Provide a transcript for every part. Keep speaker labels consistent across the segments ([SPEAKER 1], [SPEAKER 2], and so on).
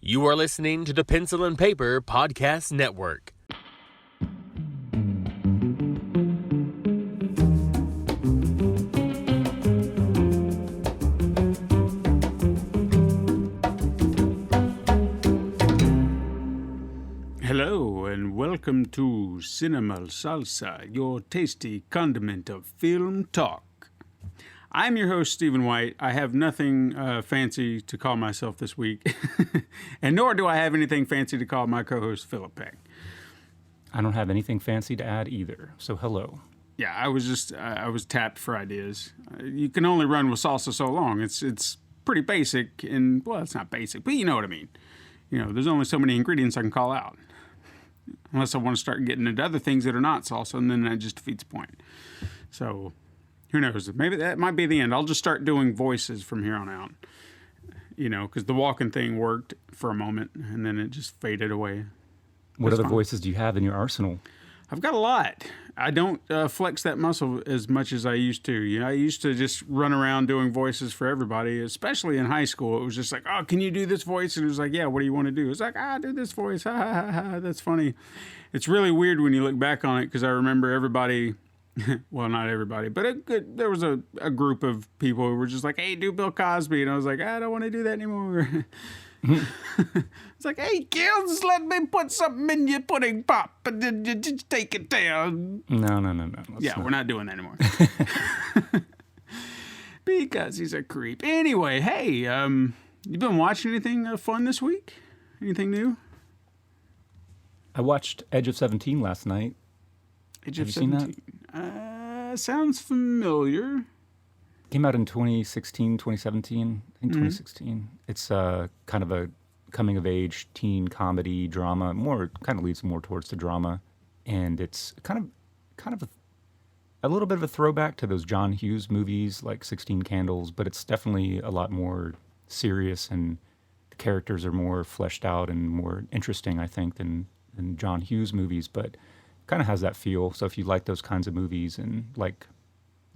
[SPEAKER 1] You are listening to the Pencil and Paper Podcast Network.
[SPEAKER 2] Hello and welcome to Salsa, your tasty condiment of film talk. I'm your host, Stephen White. I have nothing fancy to call myself this week, and nor do I have anything fancy to call my co-host, Philip Peck.
[SPEAKER 3] I don't have anything fancy to add either, so hello.
[SPEAKER 2] Yeah, I was tapped for ideas. You can only run with salsa so long. It's pretty basic, and, well, it's not basic, but you know what I mean. You know, there's only so many ingredients I can call out. Unless I want to start getting into other things that are not salsa, and then that just defeats the point. So, who knows? Maybe that might be the end. I'll just start doing voices from here on out. You know, because the walking thing worked for a moment, and then it just faded away.
[SPEAKER 3] What other voices do you have in your arsenal?
[SPEAKER 2] I've got a lot. I don't flex that muscle as much as I used to. You know, I used to just run around doing voices for everybody, especially in high school. It was just like, oh, can you do this voice? And it was like, yeah, what do you want to do? It's like, do this voice. Ha, ha, ha, ha. That's funny. It's really weird when you look back on it because I remember everybody, well, not everybody, but there was a group of people who were just like, hey, do Bill Cosby. And I was like, I don't want to do that anymore. It's like, hey, kids, let me put something in your pudding pop, and then you just take it down.
[SPEAKER 3] No.
[SPEAKER 2] We're not doing that anymore. Because he's a creep. Anyway, hey, you been watching anything fun this week? Anything new?
[SPEAKER 3] I watched Edge of 17 last night.
[SPEAKER 2] Have
[SPEAKER 3] you seen
[SPEAKER 2] that? Sounds familiar.
[SPEAKER 3] Came out in 2016, 2017. I think 2016. It's kind of a coming-of-age teen comedy drama. Kind of leads more towards the drama, and it's kind of a little bit of a throwback to those John Hughes movies like 16 Candles, but it's definitely a lot more serious, and the characters are more fleshed out and more interesting, I think, than John Hughes movies. But kind of has that feel. So if you like those kinds of movies and like,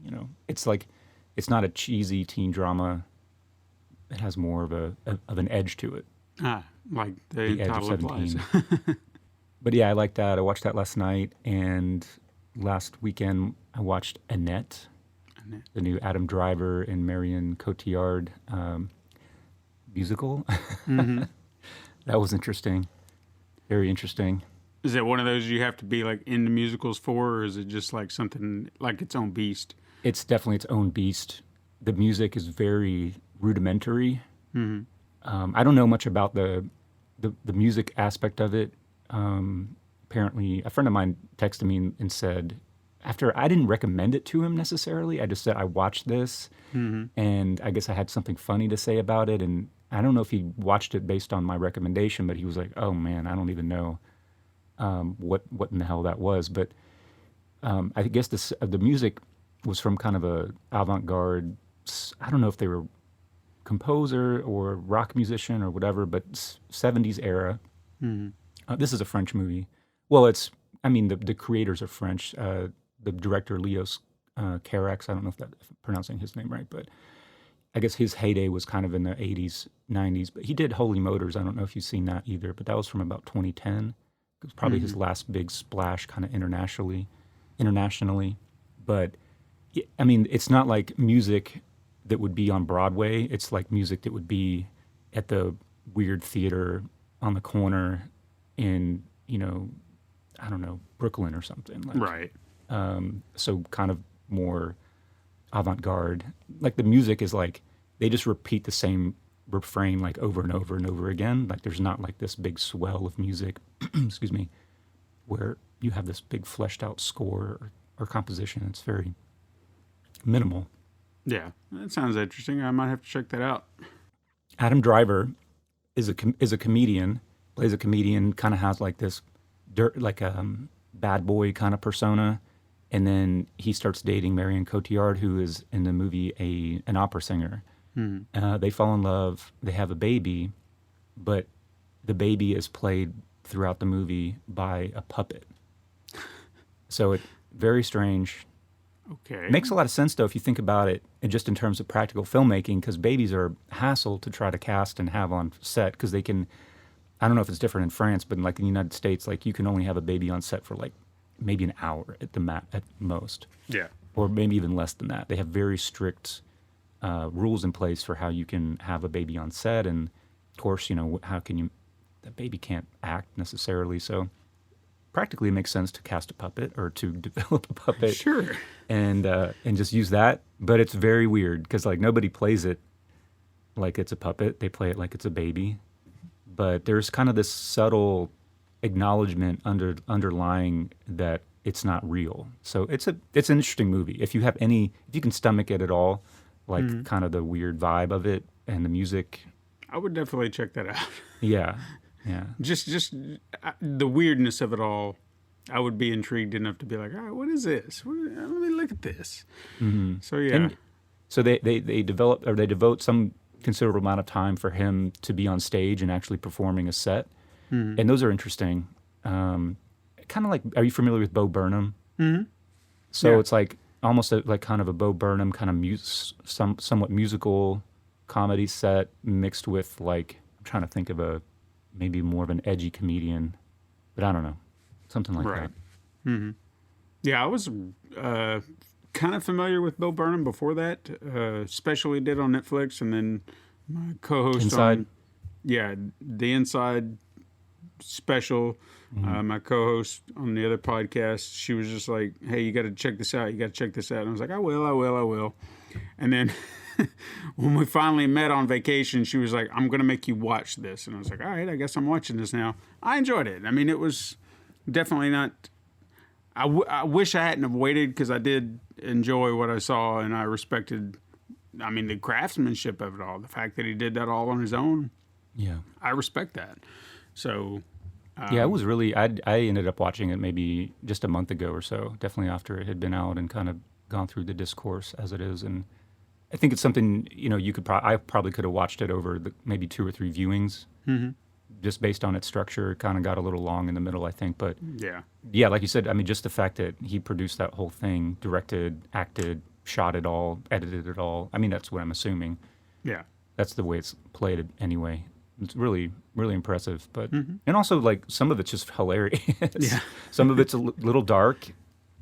[SPEAKER 3] you know, it's not a cheesy teen drama. It has more of an edge to it.
[SPEAKER 2] Like the
[SPEAKER 3] Edge of
[SPEAKER 2] title implies.
[SPEAKER 3] 17. But yeah, I like that. I watched that last night, and last weekend I watched Annette, the new Adam Driver and Marion Cotillard musical. Mm-hmm. That was interesting. Very interesting.
[SPEAKER 2] Is it one of those you have to be like into musicals for, or is it just like something like its own beast?
[SPEAKER 3] It's definitely its own beast. The music is very rudimentary. Mm-hmm. I don't know much about the music aspect of it. Apparently, a friend of mine texted me and said, after I didn't recommend it to him necessarily, I just said I watched this, and I guess I had something funny to say about it. And I don't know if he watched it based on my recommendation, but he was like, "Oh man, I don't even know what in the hell that was." But I guess the music was from kind of a avant-garde. I don't know if they were composer or rock musician or whatever, but 70s era. Mm-hmm. This is a French movie. Well, the creators are French. The director, Leos Carax, I don't know if I'm pronouncing his name right, but I guess his heyday was kind of in the 80s, 90s. But he did Holy Motors. I don't know if you've seen that either, but that was from about 2010. It was probably his last big splash kind of internationally. But, I mean, it's not like music that would be on Broadway. It's like music that would be at the weird theater on the corner in, you know, I don't know, Brooklyn or something.
[SPEAKER 2] Right.
[SPEAKER 3] So kind of more avant-garde. Like the music is like, they just repeat the same refrain like over and over and over again. Like there's not like this big swell of music, excuse me, where you have this big fleshed out score or composition. It's very minimal.
[SPEAKER 2] Yeah, that sounds interesting. I might have to check that out.
[SPEAKER 3] Adam Driver is a comedian, plays a comedian, kind of has like this bad boy kind of persona, and then he starts dating Marion Cotillard, who is in the movie an opera singer. They fall in love. They have a baby, but the baby is played throughout the movie by a puppet. So it's very strange.
[SPEAKER 2] Okay.
[SPEAKER 3] It makes a lot of sense, though, if you think about it, and just in terms of practical filmmaking, because babies are a hassle to try to cast and have on set, because they can I don't know if it's different in France, but like in the United States, like you can only have a baby on set for like maybe an hour at most,
[SPEAKER 2] Yeah.
[SPEAKER 3] or maybe even less than that. They have very strict rules in place for how you can have a baby on set, and of course, how can you? The baby can't act necessarily, so practically it makes sense to cast a puppet or to develop a puppet,
[SPEAKER 2] Sure.
[SPEAKER 3] and just use that. But it's very weird because like nobody plays it like it's a puppet; they play it like it's a baby. But there's kind of this subtle acknowledgement underlying that it's not real. So it's an interesting movie. If you can stomach it at all, like kind of the weird vibe of it and the music.
[SPEAKER 2] I would definitely check that out.
[SPEAKER 3] Yeah.
[SPEAKER 2] Just the weirdness of it all. I would be intrigued enough to be like, all right, what is this? Let me look at this. So yeah.
[SPEAKER 3] And so they devote some considerable amount of time for him to be on stage and actually performing a set. And those are interesting. Kind of like, are you familiar with Bo Burnham? Mm-hmm. So
[SPEAKER 2] Yeah.
[SPEAKER 3] it's like almost like kind of a Bo Burnham kind of somewhat musical comedy set mixed with like, I'm trying to think of maybe more of an edgy comedian, but I don't know, something like
[SPEAKER 2] Right.
[SPEAKER 3] that.
[SPEAKER 2] Mm-hmm. Yeah, I was kind of familiar with Bo Burnham before that. Special he did on Netflix, and then my co-host
[SPEAKER 3] Inside?
[SPEAKER 2] the Inside special. My co-host on the other podcast, she was just like, "Hey, you got to check this out. You got to check this out." And I was like, "I will." And then when we finally met on vacation, she was like, "I'm gonna make you watch this," and I was like, "All right, I guess I'm watching this now." I enjoyed it. I mean, it was definitely not. I wish I hadn't have waited because I did enjoy what I saw, and I respected. I mean, the craftsmanship of it all, the fact that he did that all on his own.
[SPEAKER 3] Yeah.
[SPEAKER 2] I respect that. So.
[SPEAKER 3] Yeah, it was really. I ended up watching it maybe just a month ago or so. Definitely after it had been out and kind of gone through the discourse as it is, and I think it's something you could. I probably could have watched it over maybe 2 or 3 viewings, just based on its structure. It kind of got a little long in the middle, I think. But yeah, like you said, I mean, just the fact that he produced that whole thing, directed, acted, shot it all, edited it all. I mean, that's what I'm assuming.
[SPEAKER 2] Yeah.
[SPEAKER 3] That's the way it's played anyway. It's really, really impressive. But and also like some of it's just hilarious.
[SPEAKER 2] Yeah.
[SPEAKER 3] Some of it's a little dark,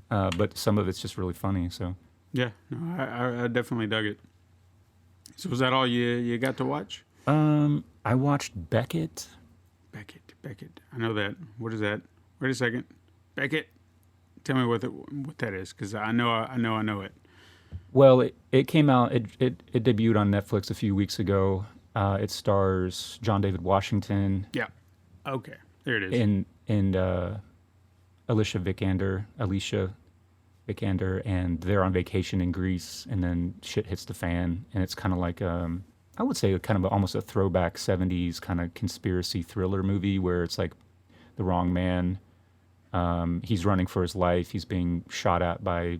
[SPEAKER 3] but some of it's just really funny. So
[SPEAKER 2] Yeah, no, I definitely dug it. So was that all you got to watch?
[SPEAKER 3] I watched Beckett.
[SPEAKER 2] Beckett. I know that. What is that? Wait a second. Beckett. Tell me what that is, because I know it.
[SPEAKER 3] Well, it came out. It debuted on Netflix a few weeks ago. It stars John David Washington.
[SPEAKER 2] Yeah. Okay. There it is.
[SPEAKER 3] And Alicia Vikander, and they're on vacation in Greece, and then shit hits the fan, and it's kind of like I would say kind of almost a throwback 70s kind of conspiracy thriller movie where it's like the wrong man. He's running for his life. He's being shot at by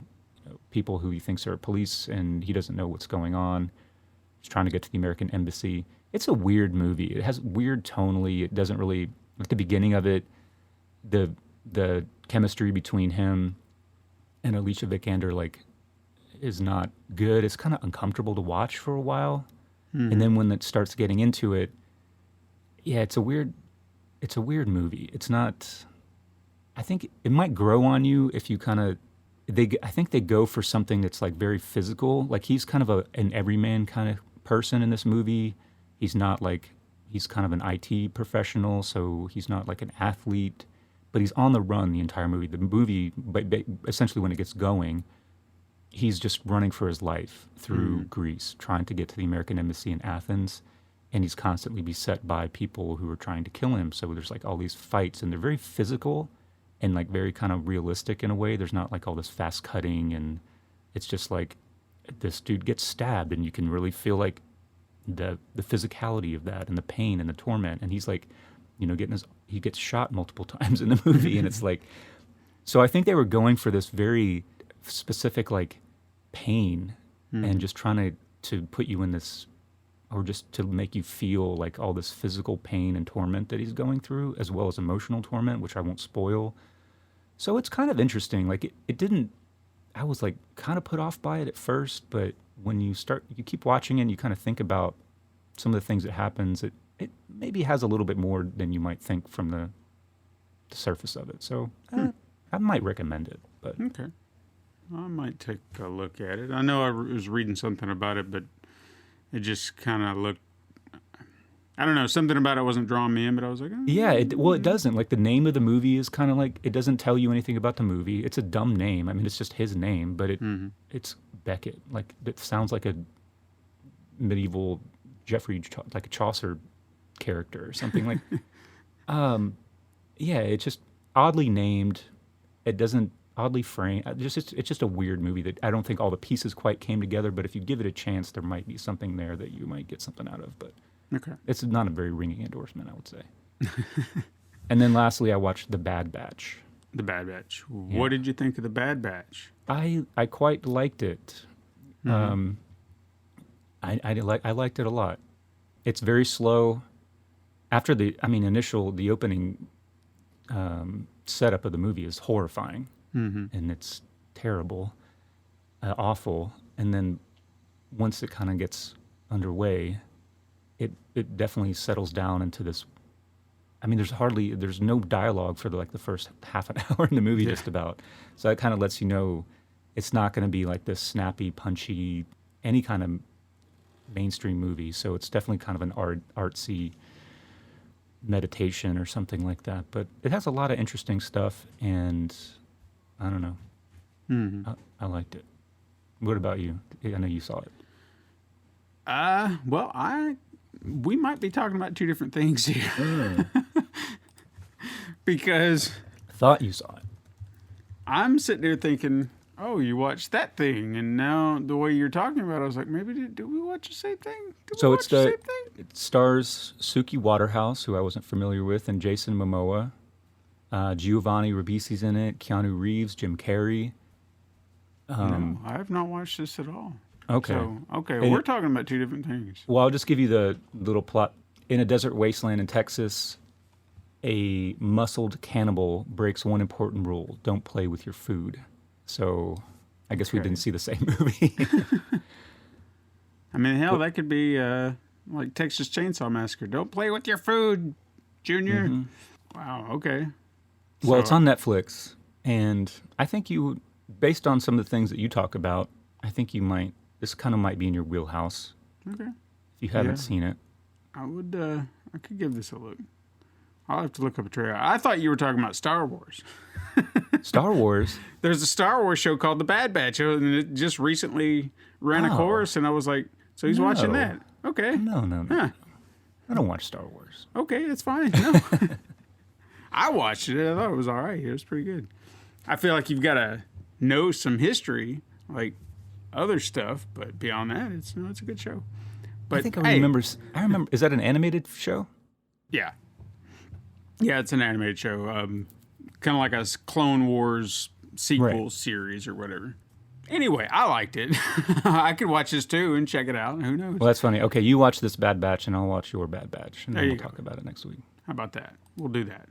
[SPEAKER 3] people who he thinks are police, and he doesn't know what's going on. He's trying to get to the American embassy. It's a weird movie. It has weird tonally. It doesn't really, at the beginning of it, the chemistry between him and Alicia Vikander like is not good. It's kind of uncomfortable to watch for a while. And then when it starts getting into it, yeah, it's a weird movie. It's not, I think it might grow on you if you kind of, I think they go for something that's like very physical. Like he's kind of an everyman kind of person in this movie. He's not like, he's kind of an IT professional, so he's not like an athlete, but he's on the run the entire movie. The movie, but essentially when it gets going, he's just running for his life through Greece, trying to get to the American embassy in Athens, and he's constantly beset by people who are trying to kill him. So there's like all these fights, and they're very physical and like very kind of realistic in a way. There's not like all this fast cutting, and it's just like this dude gets stabbed, and you can really feel like the physicality of that and the pain and the torment. And he's like, he gets shot multiple times in the movie, and it's like, so I think they were going for this very specific like pain and just trying to put you in this, or just to make you feel like all this physical pain and torment that he's going through, as well as emotional torment, which I won't spoil. So it's kind of interesting. Like it didn't, I was like kind of put off by it at first, but when you keep watching it and you kind of think about some of the things that happens, it maybe has a little bit more than you might think from the surface of it. So I might recommend it. But
[SPEAKER 2] Okay. I might take a look at it. I know I was reading something about it, but it just kind of looked, I don't know, something about it wasn't drawing me in, but I was like, oh.
[SPEAKER 3] yeah, it doesn't. Like the name of the movie is kind of like, it doesn't tell you anything about the movie. It's a dumb name. I mean, it's just his name, but it's Beckett. Like it sounds like a medieval like a Chaucer character or something like. Yeah, it's just oddly named. It doesn't oddly framed. It's just a weird movie that I don't think all the pieces quite came together. But if you give it a chance, there might be something there that you might get something out of. But
[SPEAKER 2] Okay.
[SPEAKER 3] it's not a very ringing endorsement, I would say. And then lastly, I watched The Bad Batch.
[SPEAKER 2] The Bad Batch. What did you think of The Bad Batch?
[SPEAKER 3] I quite liked it. I liked it a lot. It's very slow. After the opening setup of the movie is horrifying, and it's terrible, awful. And then once it kind of gets underway, it definitely settles down into this. I mean, there's no dialogue for the first half an hour in the movie, just about. So that kind of lets you know it's not going to be like this snappy, punchy, any kind of mainstream movie. So it's definitely kind of an artsy meditation or something like that. But it has a lot of interesting stuff, and I don't know. I liked it. What about you? I know you saw it.
[SPEAKER 2] Well, we might be talking about two different things here. Because
[SPEAKER 3] Thought you saw it.
[SPEAKER 2] I'm sitting there thinking, oh, you watched that thing, and now the way you're talking about it, I was like, maybe did we watch the same thing? It
[SPEAKER 3] stars Suki Waterhouse, who I wasn't familiar with, and Jason Momoa. Giovanni Ribisi's in it. Keanu Reeves, Jim Carrey.
[SPEAKER 2] No, I have not watched this at all.
[SPEAKER 3] Okay.
[SPEAKER 2] So, we're talking about two different things.
[SPEAKER 3] Well, I'll just give you the little plot. In a desert wasteland in Texas, a muscled cannibal breaks one important rule: don't play with your food. So I guess we didn't see the same movie.
[SPEAKER 2] I mean, hell, that could be like Texas Chainsaw Massacre. Don't play with your food, Junior. Wow, okay.
[SPEAKER 3] Well, it's on Netflix, and I think based on some of the things that you talk about, I think this kind of might be in your wheelhouse.
[SPEAKER 2] Okay.
[SPEAKER 3] If you haven't seen it.
[SPEAKER 2] I could give this a look. I'll have to look up a trailer. I thought you were talking about Star Wars.
[SPEAKER 3] Star Wars?
[SPEAKER 2] There's a Star Wars show called The Bad Batch, and it just recently ran a course, and I was like, so he's watching that. Okay.
[SPEAKER 3] No.
[SPEAKER 2] Huh.
[SPEAKER 3] I don't watch Star Wars.
[SPEAKER 2] Okay, it's fine. No. I watched it. I thought it was all right. It was pretty good. I feel like you've got to know some history, like other stuff, but beyond that, it's a good show. But
[SPEAKER 3] I think I remember. Is that an animated show?
[SPEAKER 2] Yeah. Yeah, it's an animated show. Kind of like a Clone Wars sequel series or whatever. Anyway, I liked it. I could watch this too and check it out. Who knows?
[SPEAKER 3] Well, that's funny. Okay, you watch this Bad Batch, and I'll watch your Bad Batch, and then we'll talk about it next week.
[SPEAKER 2] How about that? We'll do that.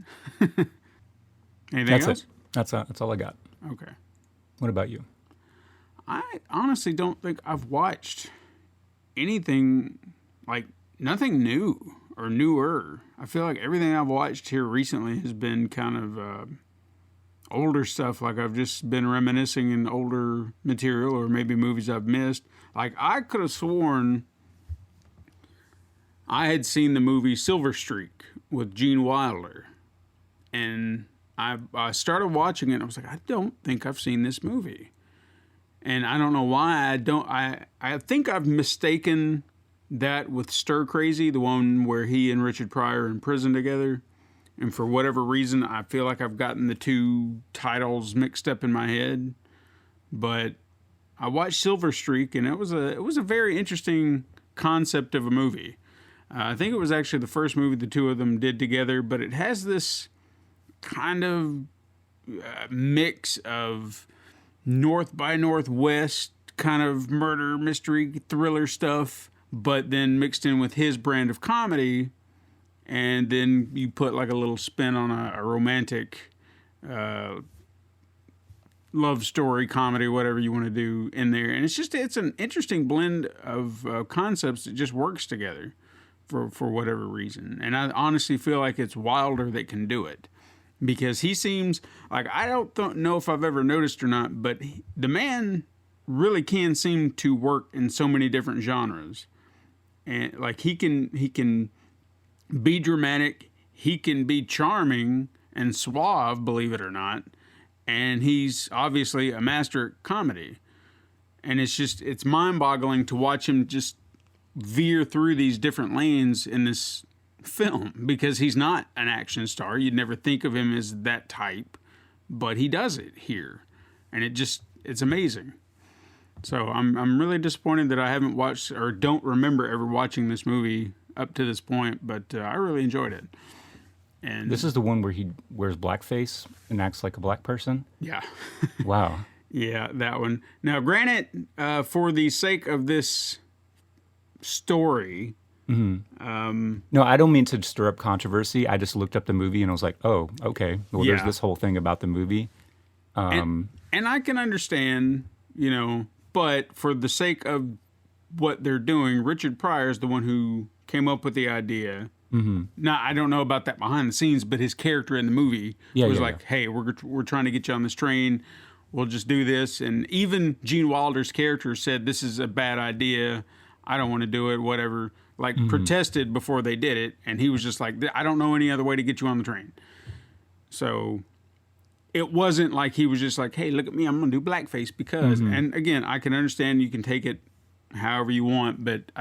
[SPEAKER 2] Anything else?
[SPEAKER 3] It. That's all I got.
[SPEAKER 2] Okay.
[SPEAKER 3] What about you?
[SPEAKER 2] I honestly don't think I've watched anything, like nothing new or newer. I feel like everything I've watched here recently has been kind of older stuff. Like I've just been reminiscing in older material or maybe movies I've missed. Like I could have sworn I had seen the movie Silver Streak with Gene Wilder. And I started watching it and I was like, I don't think I've seen this movie. And I don't know why I think I've mistaken that with Stir Crazy, the one where he and Richard Pryor are in prison together. And for whatever reason, I feel like I've gotten the two titles mixed up in my head. But I watched Silver Streak, and it was a very interesting concept of a movie. I think it was actually the first movie the two of them did together, but it has this kind of mix of North by Northwest kind of murder, mystery, thriller stuff, but then mixed in with his brand of comedy, and then you put like a little spin on a romantic love story, comedy, whatever you want to do in there. And it's an interesting blend of concepts that just works together. for whatever reason. And I honestly feel like it's Wilder that can do it, because he seems like, I don't know if I've ever noticed or not, but the man really can seem to work in so many different genres. And like he can be dramatic, he can be charming and suave, believe it or not, and he's obviously a master at comedy. And it's mind-boggling to watch him just veer through these different lanes in this film, because he's not an action star. You'd never think of him as that type, but he does it here, and it's amazing. So I'm really disappointed that I haven't watched, or don't remember ever watching this movie up to this point, but I really enjoyed it. And
[SPEAKER 3] This is the one where he wears blackface and acts like a black person?
[SPEAKER 2] yeah.
[SPEAKER 3] Wow.
[SPEAKER 2] Yeah, that one. Now, granted, for the sake of this story...
[SPEAKER 3] No, I don't mean to stir up controversy. I just looked up the movie and I was like, oh, okay. Well, there's this whole thing about the movie.
[SPEAKER 2] And I can understand, but for the sake of what they're doing, Richard Pryor is the one who came up with the idea. Mm-hmm. Now, I don't know about that behind the scenes, but his character in the movie was hey, we're trying to get you on this train. We'll just do this. And even Gene Wilder's character said, this is a bad idea. I don't want to do it, whatever. Like, protested before they did it. And he was just like, I don't know any other way to get you on the train. So it wasn't like he was just like, hey, look at me, I'm going to do blackface because. And again, I can understand you can take it however you want, but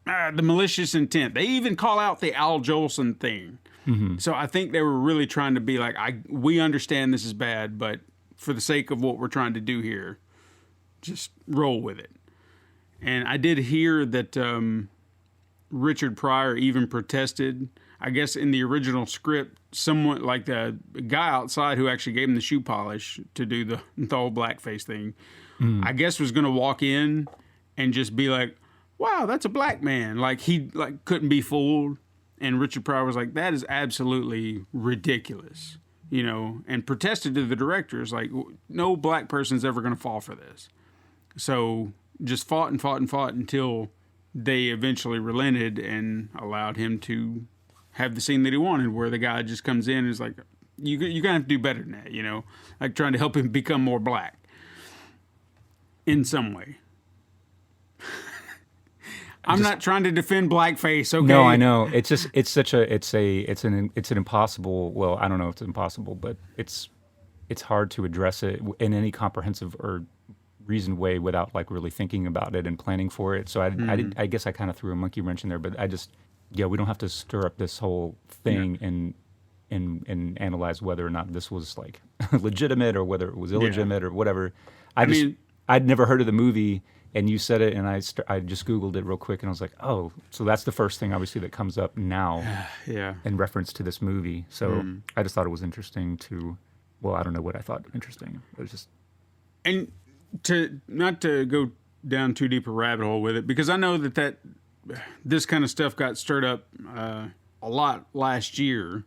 [SPEAKER 2] the malicious intent. They even call out the Al Jolson thing. So I think they were really trying to be like, we understand this is bad, but for the sake of what we're trying to do here, just roll with it. And I did hear that Richard Pryor even protested. I guess in the original script, someone like the guy outside who actually gave him the shoe polish to do the whole blackface thing, I guess was going to walk in and just be like, wow, that's a black man. Like he couldn't be fooled. And Richard Pryor was like, that is absolutely ridiculous, and protested to the directors like, no black person's ever going to fall for this. So just fought until they eventually relented and allowed him to have the scene that he wanted, where the guy just comes in and is like, you're going to have to do better than that, like trying to help him become more black in some way. I'm not trying to defend blackface, okay?
[SPEAKER 3] No, I know. It's an impossible, well, I don't know if it's impossible, but it's hard to address it in any comprehensive or reasoned way without like really thinking about it and planning for it. So I guess I kind of threw a monkey wrench in there, but we don't have to stir up this whole thing and analyze whether or not this was like legitimate or whether it was illegitimate or whatever. I'd never heard of the movie, and you said it, and I just Googled it real quick, and I was like, oh, so that's the first thing obviously that comes up now in reference to this movie. So I just thought it was interesting I don't know what I thought interesting. It was just...
[SPEAKER 2] And not to go down too deep a rabbit hole with it, because I know that this kind of stuff got stirred up a lot last year,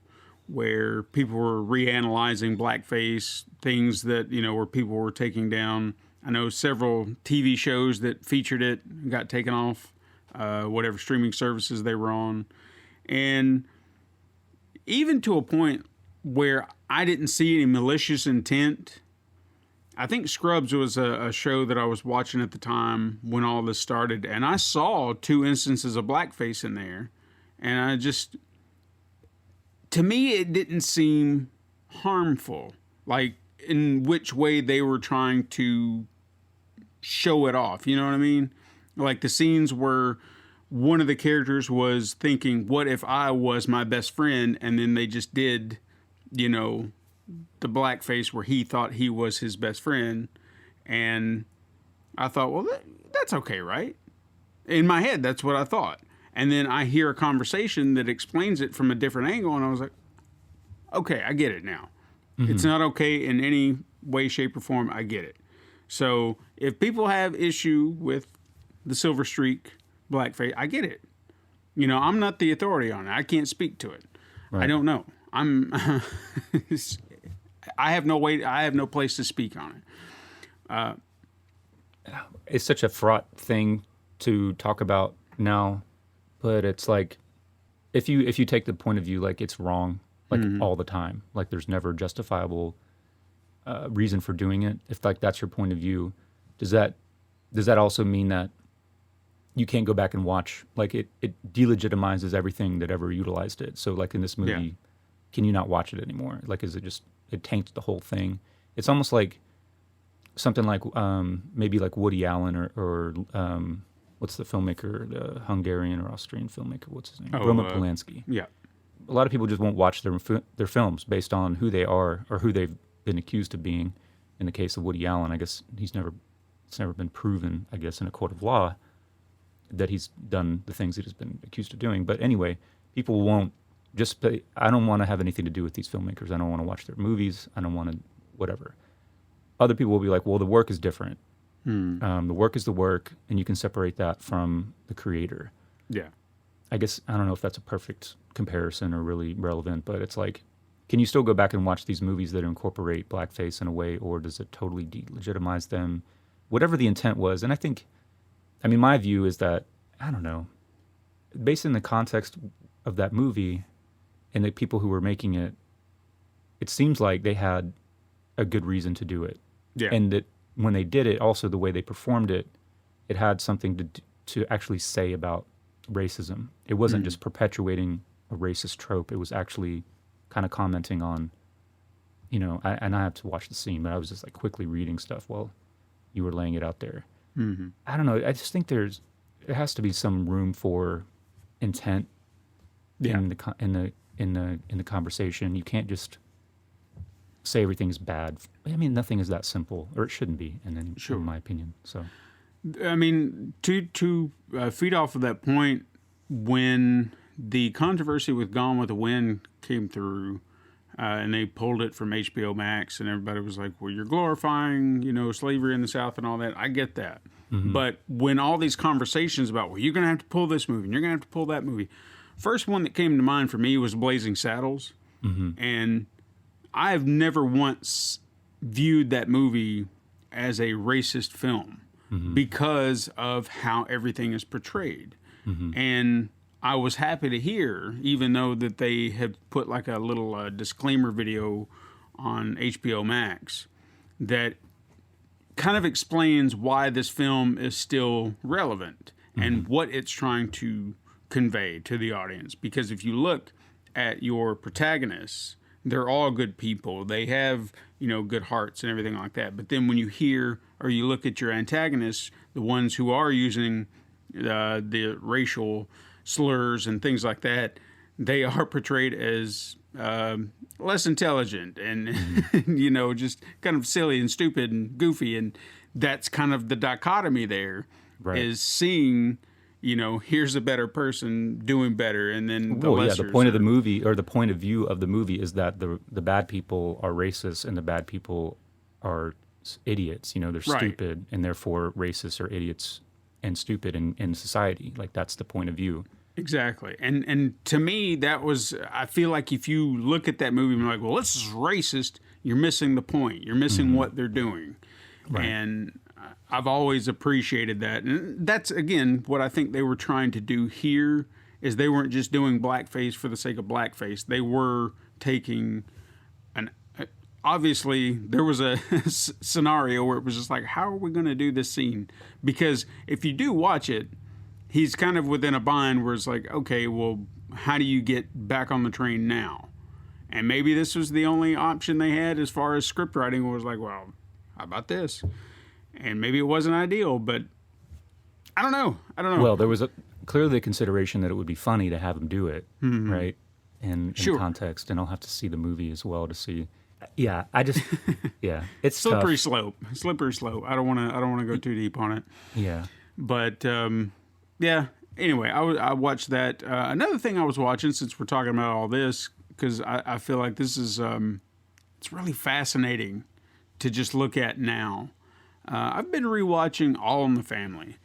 [SPEAKER 2] where people were reanalyzing blackface, things that, where people were taking down. I know several TV shows that featured it and got taken off whatever streaming services they were on. And even to a point where I didn't see any malicious intent. I think Scrubs was a show that I was watching at the time when all this started, and I saw 2 instances of blackface in there, and to me, it didn't seem harmful, like in which way they were trying to show it off, you know what I mean? Like the scenes where one of the characters was thinking, what if I was my best friend, and then they just did, the blackface where he thought he was his best friend. And I thought, well, that's okay, right? In my head, that's what I thought. And then I hear a conversation that explains it from a different angle, and I was like, okay, I get it now. It's not okay in any way, shape, or form. I get it. So if people have issue with the Silver Streak blackface, I get it. I'm not the authority on it. I can't speak to it. Right. I don't know. I have no place to speak on it.
[SPEAKER 3] It's such a fraught thing to talk about now, But it's like if you take the point of view like it's wrong like all the time, like there's never justifiable reason for doing it. If like that's your point of view, does that also mean that you can't go back and watch, like it delegitimizes everything that ever utilized it? So like in this movie, can you not watch it anymore? Like is it just, it taints the whole thing? It's almost like something like maybe like Woody Allen or what's the filmmaker, the Hungarian or Austrian filmmaker, what's his name? Roman Polanski.
[SPEAKER 2] Yeah.
[SPEAKER 3] A lot of people just won't watch their films based on who they are or who they've been accused of being. In the case of Woody Allen, I guess it's never been proven, I guess, in a court of law that he's done the things that he's been accused of doing. But anyway, people won't just pay. I don't want to have anything to do with these filmmakers. I don't want to watch their movies. I don't want to whatever. Other people will be like, well, the work is different. The work is the work, and you can separate that from the creator.
[SPEAKER 2] Yeah.
[SPEAKER 3] I guess, I don't know if that's a perfect comparison or really relevant, but it's like, can you still go back and watch these movies that incorporate blackface in a way, or does it totally delegitimize them? Whatever the intent was. And I think, I mean, my view is that, I don't know, based in the context of that movie and the people who were making it, it seems like they had a good reason to do it.
[SPEAKER 2] Yeah.
[SPEAKER 3] And that when they did it, also the way they performed it, it had something to actually say about racism. It wasn't just perpetuating a racist trope. It was actually kind of commenting on, you know, and I have to watch the scene, but I was just like quickly reading stuff while you were laying it out there. I don't know. I just think there has to be some room for intent in the conversation. You can't just say everything's bad. I mean, nothing is that simple, or it shouldn't be, in my opinion. So,
[SPEAKER 2] I mean, to feed off of that point, when the controversy with Gone with the Wind came through, and they pulled it from HBO Max, and everybody was like, well, you're glorifying, you know, slavery in the South and all that. I get that. But when all these conversations about, well, you're going to have to pull this movie, and you're going to have to pull that movie, first one that came to mind for me was Blazing Saddles. And I've never once viewed that movie as a racist film because of how everything is portrayed. And I was happy to hear, even though that they had put like a little disclaimer video on HBO Max, that kind of explains why this film is still relevant and what it's trying to convey to the audience. Because if you look at your protagonists, they're all good people. They have, you know, good hearts and everything like that. But then when you hear or you look at your antagonists, the ones who are using the racial slurs and things like that, they are portrayed as less intelligent and, you know, just kind of silly and stupid and goofy. And that's kind of the dichotomy there, is seeing, you know, here's a better person doing better, and then
[SPEAKER 3] the point of the movie, or the point of view of the movie, is that the bad people are racist and the bad people are idiots. You know, they're stupid and therefore racist or idiots and stupid in society. Like, that's the point of view.
[SPEAKER 2] Exactly. And to me, that was, I feel like if you look at that movie and you're like, well, this is racist, you're missing the point. You're missing what they're doing. And I've always appreciated that. And that's, again, what I think they were trying to do here, is they weren't just doing blackface for the sake of blackface. They were taking obviously there was a scenario where it was just like, how are we going to do this scene? Because if you do watch it, he's kind of within a bind where it's like, okay, well, how do you get back on the train now? And maybe this was the only option they had as far as script writing, was like, well, how about this? And maybe it wasn't ideal, but I don't know.
[SPEAKER 3] Well, there was clearly the consideration that it would be funny to have him do it, right? In context, and I'll have to see the movie as well to see. Yeah, I just, it's
[SPEAKER 2] slippery
[SPEAKER 3] tough.
[SPEAKER 2] slope. I don't want to go too deep on it.
[SPEAKER 3] Yeah,
[SPEAKER 2] but Anyway, I watched that. Another thing I was watching, since we're talking about all this, because I feel like this is it's really fascinating to just look at now. I've been rewatching All in the Family,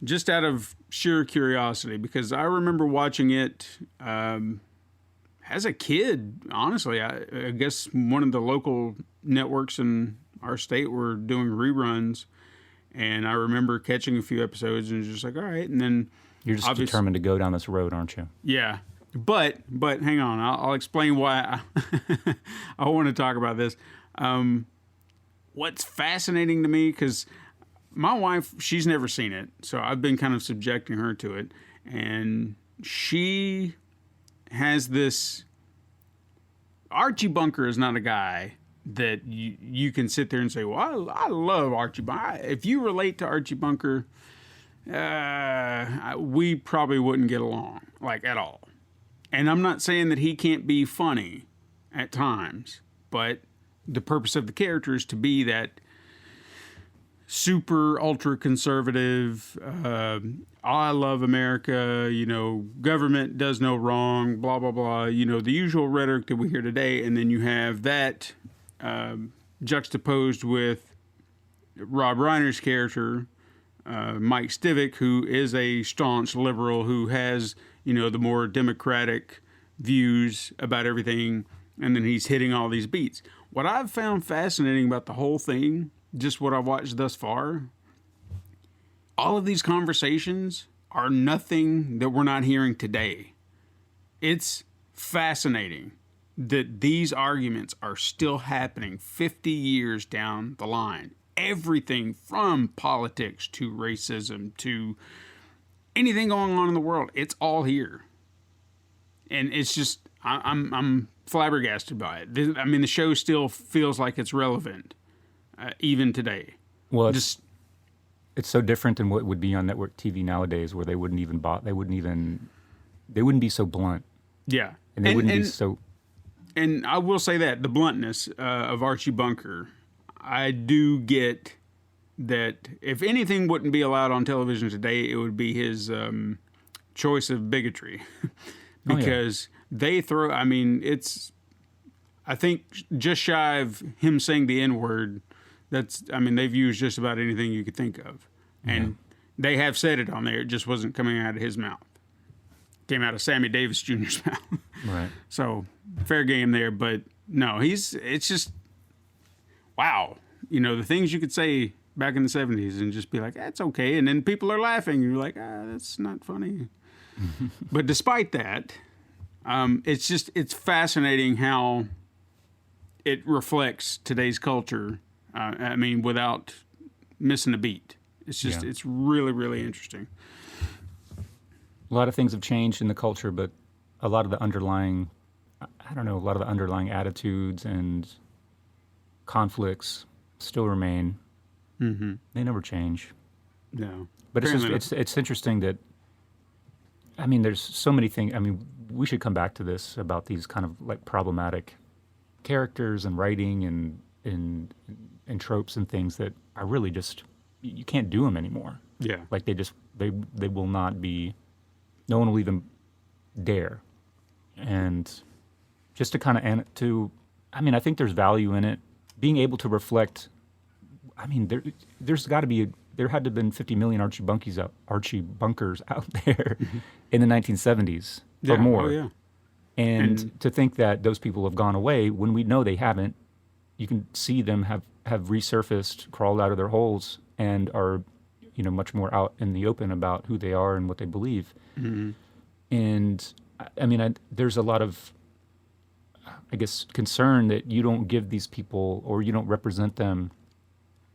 [SPEAKER 2] just out of sheer curiosity, because I remember watching it as a kid. Honestly, I guess one of the local networks in our state were doing reruns, and I remember catching a few episodes and just like, all right. And then
[SPEAKER 3] You're just determined to go down this road, aren't you?
[SPEAKER 2] Yeah. But hang on. I'll explain why I want to talk about this. What's fascinating to me, because my wife, she's never seen it, so I've been kind of subjecting her to it, and she has this... Archie Bunker is not a guy that you can sit there and say, well, I love Archie Bunker. If you relate to Archie Bunker, we probably wouldn't get along, like, at all. And I'm not saying that he can't be funny at times, but the purpose of the character is to be that super ultra conservative, I love America, government does no wrong, blah, blah, blah, the usual rhetoric that we hear today. And then you have that juxtaposed with Rob Reiner's character, Mike Stivic, who is a staunch liberal who has, the more democratic views about everything. And then he's hitting all these beats. What I've found fascinating about the whole thing, just what I've watched thus far, all of these conversations are nothing that we're not hearing today. It's fascinating that these arguments are still happening 50 years down the line. Everything from politics to racism to anything going on in the world, it's all here. And it's just, I'm flabbergasted by it. The show still feels like it's relevant, even today.
[SPEAKER 3] Well, it's so different than what would be on network TV nowadays, where they wouldn't be so blunt.
[SPEAKER 2] Yeah.
[SPEAKER 3] And they wouldn't be so...
[SPEAKER 2] And I will say that, the bluntness of Archie Bunker, I do get that if anything wouldn't be allowed on television today, it would be his choice of bigotry. Because they throw, it's, I think, just shy of him saying the N-word, they've used just about anything you could think of. And they have said it on there, it just wasn't coming out of his mouth. Came out of Sammy Davis Jr.'s mouth.
[SPEAKER 3] Right.
[SPEAKER 2] So, fair game there, but no, it's just, wow. The things you could say back in the 70s and just be like, that's okay. And then people are laughing. And you're like, that's not funny. But despite that, it's fascinating how it reflects today's culture. Without missing a beat. It's just, it's really, really interesting.
[SPEAKER 3] A lot of things have changed in the culture, but a lot of the underlying attitudes and conflicts still remain. Mm-hmm. They never change.
[SPEAKER 2] No.
[SPEAKER 3] But it's interesting that, there's so many things. We should come back to this about these kind of like problematic characters and writing and tropes and things that are really just, you can't do them anymore.
[SPEAKER 2] Yeah.
[SPEAKER 3] Like they will not be, no one will even dare. And just to kind of, I think there's value in it. Being able to reflect, there's got to be, there had to have been 50 million Archie Bunkers out there in the 1970s or more.
[SPEAKER 2] Oh, yeah.
[SPEAKER 3] And to think that those people have gone away when we know they haven't, you can see them have resurfaced, crawled out of their holes, and are, much more out in the open about who they are and what they believe. Mm-hmm. And there's a lot of, concern that you don't give these people, or you don't represent them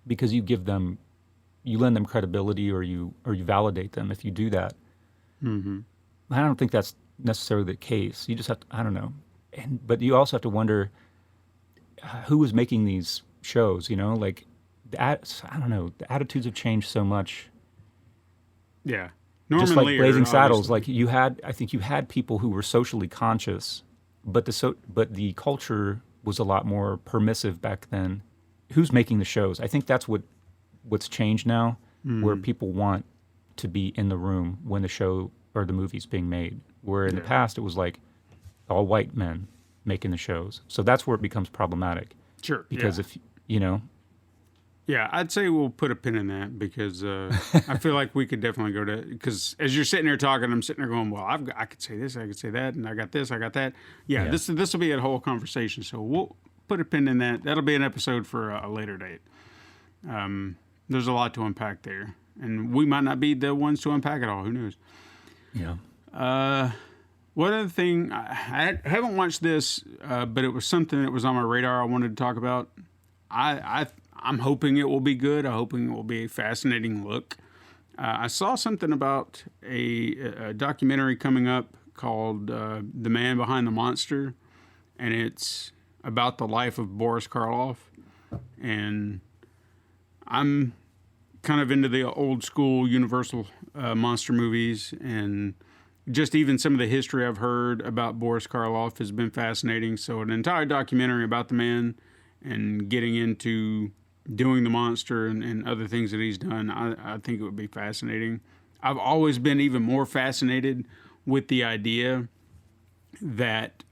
[SPEAKER 3] because you lend them credibility, or you validate them if you do that. Mm-hmm. I don't think that's necessarily the case. You just have to, I don't know. But you also have to wonder who was making these shows, the attitudes have changed so much.
[SPEAKER 2] Yeah.
[SPEAKER 3] Norman just like Lear, Blazing Saddles, obviously. I think you had people who were socially conscious, but the culture was a lot more permissive back then. Who's making the shows? I think that's what's changed now, where people want to be in the room when the show or the movie's being made. Where in the past it was like all white men making the shows. So that's where it becomes problematic.
[SPEAKER 2] Sure.
[SPEAKER 3] Because if
[SPEAKER 2] Yeah, I'd say we'll put a pin in that, because I feel like we could definitely go to, because as you're sitting there talking, I'm sitting there going, well, I could say this, I could say that, and I got this, I got that. Yeah. This will be a whole conversation, so we'll put a pin in that. That'll be an episode for a later date. There's a lot to unpack there, and we might not be the ones to unpack it all. Who knows?
[SPEAKER 3] Yeah.
[SPEAKER 2] One other thing, I haven't watched this, but it was something that was on my radar I wanted to talk about. I'm hoping it will be good. I'm hoping it will be a fascinating look. I saw something about a documentary coming up called The Man Behind the Monster, and it's about the life of Boris Karloff. And I'm kind of into the old school Universal monster movies, and just even some of the history I've heard about Boris Karloff has been fascinating. So an entire documentary about the man and getting into doing the monster and other things that he's done, I think it would be fascinating. I've always been even more fascinated with the idea that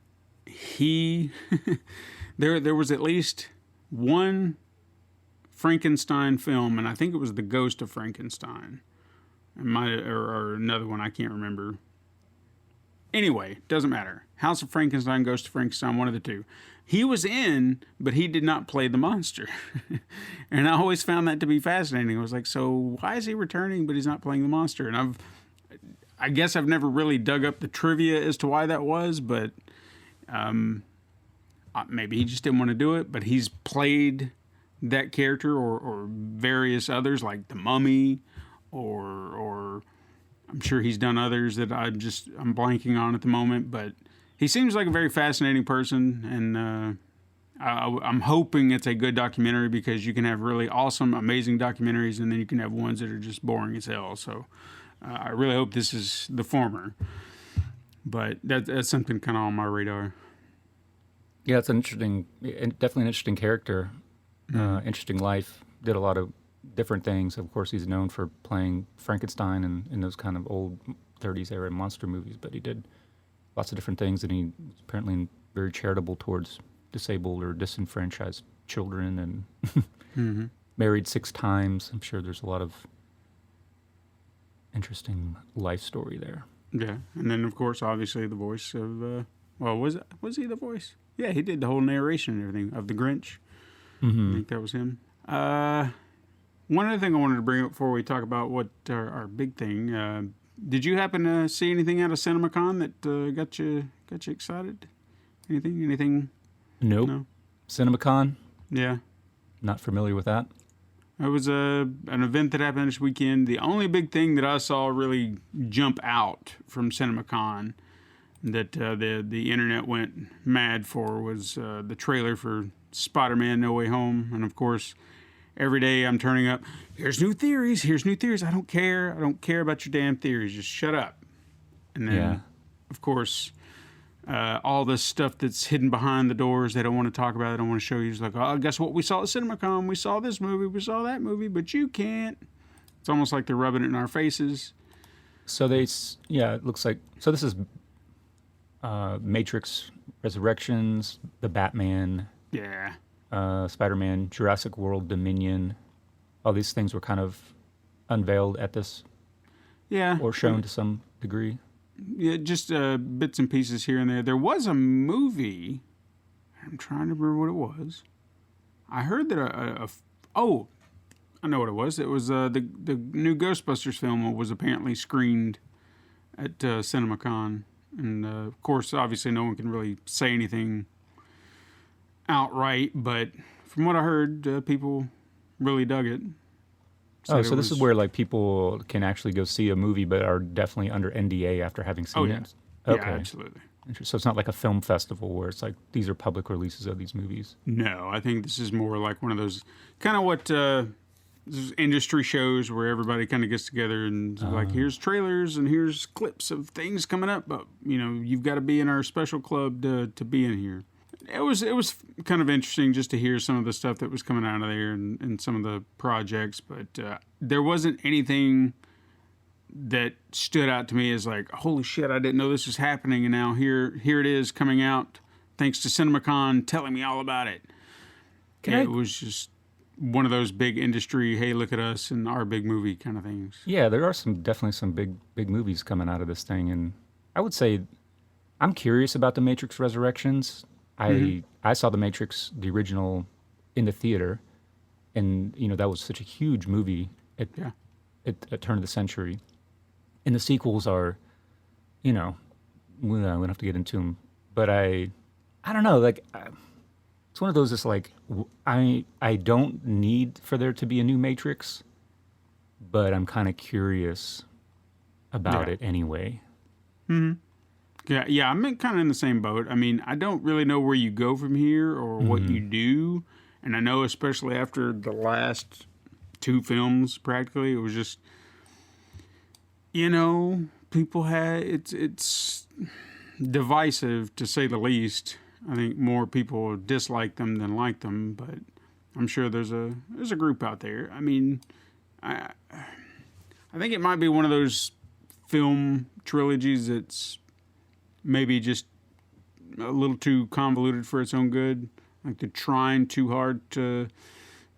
[SPEAKER 2] he there was at least one Frankenstein film, and I think it was The Ghost of Frankenstein. Or another one, I can't remember. Anyway, doesn't matter. House of Frankenstein, Ghost of Frankenstein, one of the two. He was in, but he did not play the monster. And I always found that to be fascinating. I was like, so why is he returning, but he's not playing the monster? And I guess I've never really dug up the trivia as to why that was, but maybe he just didn't want to do it. But he's played that character or various others like the Mummy or I'm sure he's done others that I'm blanking on at the moment, but he seems like a very fascinating person, and I'm hoping it's a good documentary, because you can have really awesome, amazing documentaries, and then you can have ones that are just boring as hell. So I really hope this is the former, but that's something kind of on my radar.
[SPEAKER 3] Yeah, it's definitely an interesting character, interesting life. Did a lot of different things. Of course, he's known for playing Frankenstein and in those kind of old 30s era monster movies, but he did lots of different things, and he was apparently very charitable towards disabled or disenfranchised children, and married 6 times. I'm sure there's a lot of interesting life story there.
[SPEAKER 2] Yeah, and then of course, obviously, the voice of was he the voice? Yeah, he did the whole narration and everything of the Grinch. I think that was him. One other thing I wanted to bring up before we talk about what our big thing. Did you happen to see anything out of CinemaCon that got you excited? Anything?
[SPEAKER 3] Nope.
[SPEAKER 2] No.
[SPEAKER 3] CinemaCon?
[SPEAKER 2] Yeah.
[SPEAKER 3] Not familiar with that.
[SPEAKER 2] It was an event that happened this weekend. The only big thing that I saw really jump out from CinemaCon that the internet went mad for was the trailer for Spider-Man No Way Home. And of course, every day I'm turning up, here's new theories. I don't care about your damn theories. Just shut up. And then, of course, all this stuff that's hidden behind the doors they don't want to talk about, they don't want to show you. It's like, oh, guess what we saw at CinemaCon? We saw this movie, we saw that movie, but you can't. It's almost like they're rubbing it in our faces.
[SPEAKER 3] So it looks like, so this is Matrix Resurrections, the Batman.
[SPEAKER 2] Yeah.
[SPEAKER 3] Spider-Man, Jurassic World, Dominion. All these things were kind of unveiled at this.
[SPEAKER 2] Yeah.
[SPEAKER 3] Or shown to some degree.
[SPEAKER 2] Yeah, just bits and pieces here and there. There was a movie. I'm trying to remember what it was. I heard that I know what it was. It was the new Ghostbusters film was apparently screened at CinemaCon. And, of course, obviously no one can really say anything outright, but from what I heard, people really dug it.
[SPEAKER 3] So this is where like people can actually go see a movie, but are definitely under NDA after having seen it.
[SPEAKER 2] Okay. Yeah, absolutely.
[SPEAKER 3] So it's not like a film festival where it's like these are public releases of these movies.
[SPEAKER 2] No, I think this is more like one of those kind of what industry shows where everybody kind of gets together and like, here's trailers and here's clips of things coming up, but you've got to be in our special club to be in here. It was kind of interesting just to hear some of the stuff that was coming out of there and some of the projects, but there wasn't anything that stood out to me as like, holy shit, I didn't know this was happening, and now here it is coming out thanks to CinemaCon telling me all about it. It was just one of those big industry, hey, look at us and our big movie kind of things.
[SPEAKER 3] Yeah, there are definitely some big movies coming out of this thing, and I would say I'm curious about the Matrix Resurrections. I saw the Matrix, the original, in the theater, and that was such a huge movie at turn of the century. And the sequels are you know, we don't have to get into them. But I don't know. Like, it's one of those. It's like I don't need for there to be a new Matrix, but I'm kind of curious about
[SPEAKER 2] Yeah.
[SPEAKER 3] it anyway.
[SPEAKER 2] Yeah, I'm kind of in the same boat. I mean, I don't really know where you go from here or what you do. And I know, especially after the last two films, practically, it was just, people had it's divisive to say the least. I think more people dislike them than like them, but I'm sure there's a group out there. I mean, I think it might be one of those film trilogies that's maybe just a little too convoluted for its own good. Like they're trying too hard to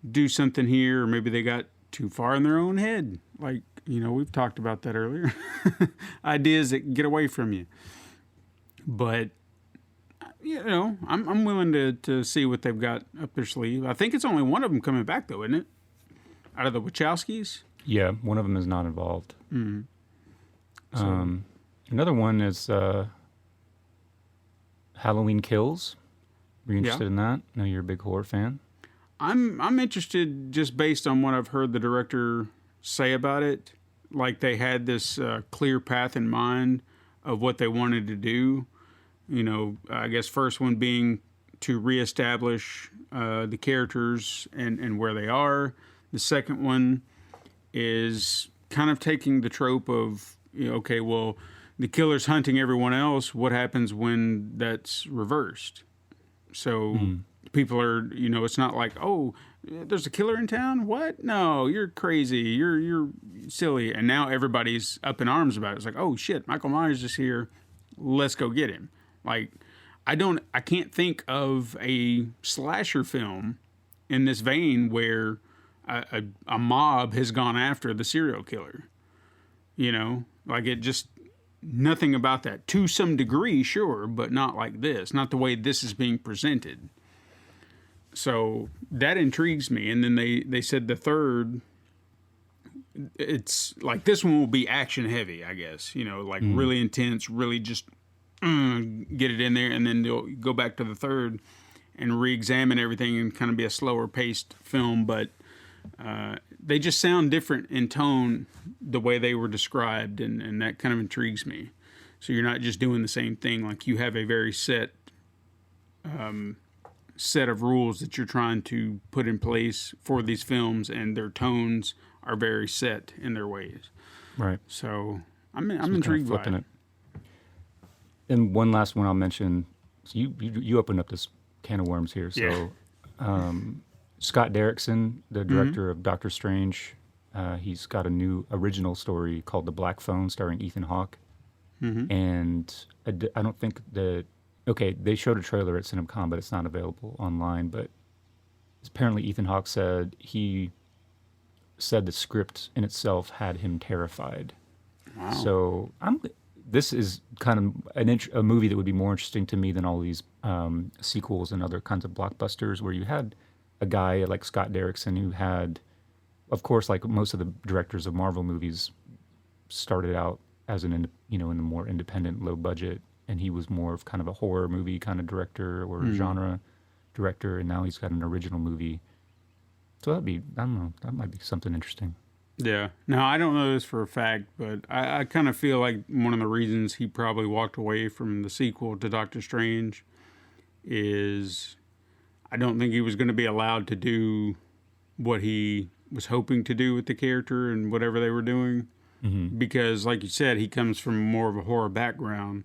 [SPEAKER 2] do something here, or maybe they got too far in their own head. Like, we've talked about that earlier. Ideas that get away from you. But, I'm willing to see what they've got up their sleeve. I think it's only one of them coming back, though, isn't it? Out of the Wachowskis?
[SPEAKER 3] Yeah, one of them is not involved. Another one is Halloween Kills. Were you interested in that? I know you're a big horror fan.
[SPEAKER 2] I'm interested just based on what I've heard the director say about it. Like they had this clear path in mind of what they wanted to do. I guess first one being to reestablish the characters and where they are. The second one is kind of taking the trope of, okay, well, the killer's hunting everyone else. What happens when that's reversed? So people are, it's not like, oh, there's a killer in town? What? No, you're crazy. You're silly. And now everybody's up in arms about it. It's like, oh shit, Michael Myers is here. Let's go get him. Like, I can't think of a slasher film in this vein where a mob has gone after the serial killer. Like it just, nothing about that. To some degree, sure, but not like this. Not the way this is being presented. So that intrigues me. And then they said the third, it's like this one will be action heavy, I guess. Like really intense, really just get it in there. And then they'll go back to the third and re-examine everything and kind of be a slower paced film. But they just sound different in tone the way they were described, and that kind of intrigues me. So you're not just doing the same thing. Like you have a very set of rules that you're trying to put in place for these films, and their tones are very set in their ways.
[SPEAKER 3] Right.
[SPEAKER 2] So I'm intrigued by it.
[SPEAKER 3] And one last one I'll mention. So you opened up this can of worms here. So Scott Derrickson, the director of Doctor Strange, he's got a new original story called The Black Phone starring Ethan Hawke. And I don't think they showed a trailer at CinemaCon, but it's not available online. But apparently Ethan Hawke said the script in itself had him terrified. Wow. So this is kind of a movie that would be more interesting to me than all these sequels and other kinds of blockbusters where you had a guy like Scott Derrickson who had, of course, like most of the directors of Marvel movies, started out as in the more independent, low budget, and he was more of kind of a horror movie kind of director or genre director, and now he's got an original movie. So I don't know, that might be something interesting.
[SPEAKER 2] Yeah. Now, I don't know this for a fact, but I kind of feel like one of the reasons he probably walked away from the sequel to Doctor Strange is I don't think he was going to be allowed to do what he was hoping to do with the character and whatever they were doing. Because, like you said, he comes from more of a horror background.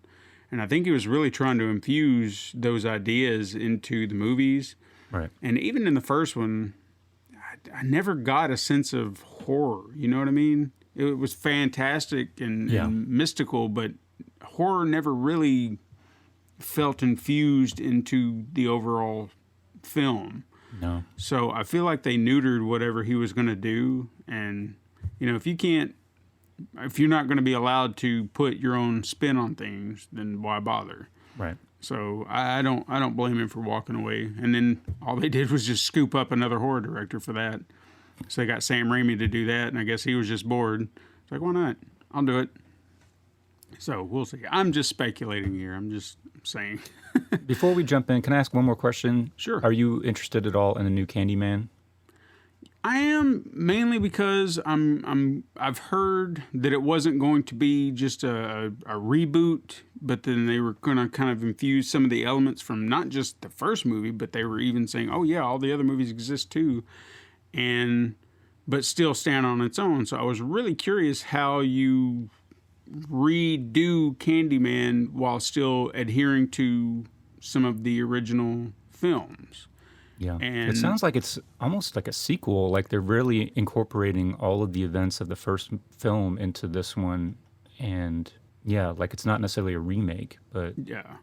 [SPEAKER 2] And I think he was really trying to infuse those ideas into the movies.
[SPEAKER 3] Right.
[SPEAKER 2] And even in the first one, I never got a sense of horror. You know what I mean? It was fantastic and mystical, but horror never really felt infused into the overall film.
[SPEAKER 3] No.
[SPEAKER 2] So I feel like they neutered whatever he was going to do. And, if you're not going to be allowed to put your own spin on things, then why bother?
[SPEAKER 3] Right.
[SPEAKER 2] So I don't blame him for walking away. And then all they did was just scoop up another horror director for that. So they got Sam Raimi to do that, and I guess he was just bored. It's like, why not? I'll do it. So we'll see. I'm just speculating here. I'm just saying.
[SPEAKER 3] Before we jump in, can I ask one more question?
[SPEAKER 2] Sure.
[SPEAKER 3] Are you interested at all in the new Candyman?
[SPEAKER 2] I am, mainly because I've heard that it wasn't going to be just a reboot, but then they were going to kind of infuse some of the elements from not just the first movie, but they were even saying, oh yeah, all the other movies exist too, but still stand on its own. So I was really curious how you redo Candyman while still adhering to some of the original films.
[SPEAKER 3] Yeah.
[SPEAKER 2] And
[SPEAKER 3] it sounds like it's almost like a sequel, like they're really incorporating all of the events of the first film into this one. And yeah, like it's not necessarily a remake, but
[SPEAKER 2] yeah.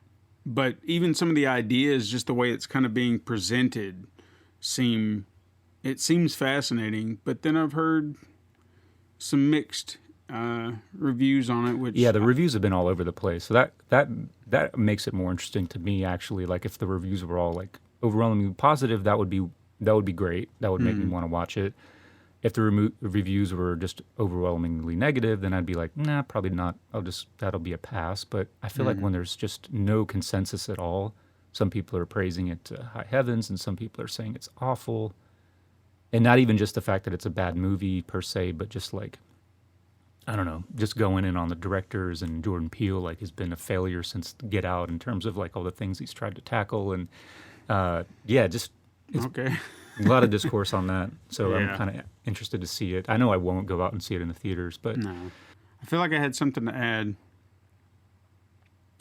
[SPEAKER 2] But even some of the ideas, just the way it's kind of being presented, seems fascinating. But then I've heard some mixed reviews on it, which
[SPEAKER 3] yeah, the reviews have been all over the place. So that makes it more interesting to me, actually. Like if the reviews were all like overwhelmingly positive, that would be great. That would make me want to watch it. If the reviews were just overwhelmingly negative, then I'd be like, nah, probably not. That'll be a pass. But I feel like when there's just no consensus at all, some people are praising it to high heavens, and some people are saying it's awful. And not even just the fact that it's a bad movie per se, but just like, I don't know, just going in on the directors, and Jordan Peele like has been a failure since Get Out in terms of like all the things he's tried to tackle, and it's
[SPEAKER 2] okay.
[SPEAKER 3] a lot of discourse on that. So
[SPEAKER 2] Yeah.
[SPEAKER 3] I'm kind of interested to see it. I know I won't go out and see it in the theaters, but
[SPEAKER 2] No, I feel like I had something to add,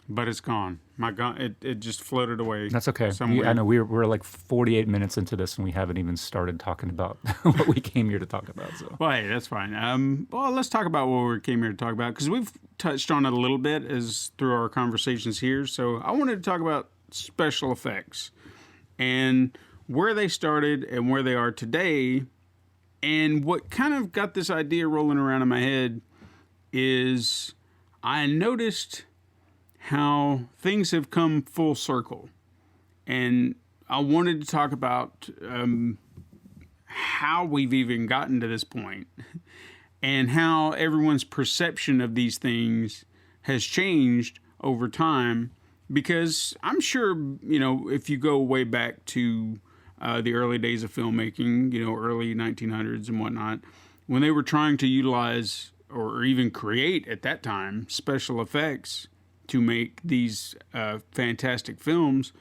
[SPEAKER 2] but it's gone. It just floated away.
[SPEAKER 3] that's okay.
[SPEAKER 2] Somewhere.
[SPEAKER 3] I know we're like 48 minutes into this, and we haven't even started talking about what we came here to talk about. So
[SPEAKER 2] Well, hey, that's fine. Well, let's talk about what we came here to talk about, because we've touched on it a little bit as through our conversations here. So I wanted to talk about special effects and where they started and where they are today. And what kind of got this idea rolling around in my head is I noticed how things have come full circle. And I wanted to talk about how we've even gotten to this point and how everyone's perception of these things has changed over time. Because I'm sure, if you go way back to the early days of filmmaking, early 1900s and whatnot, when they were trying to utilize or even create at that time special effects to make these fantastic films,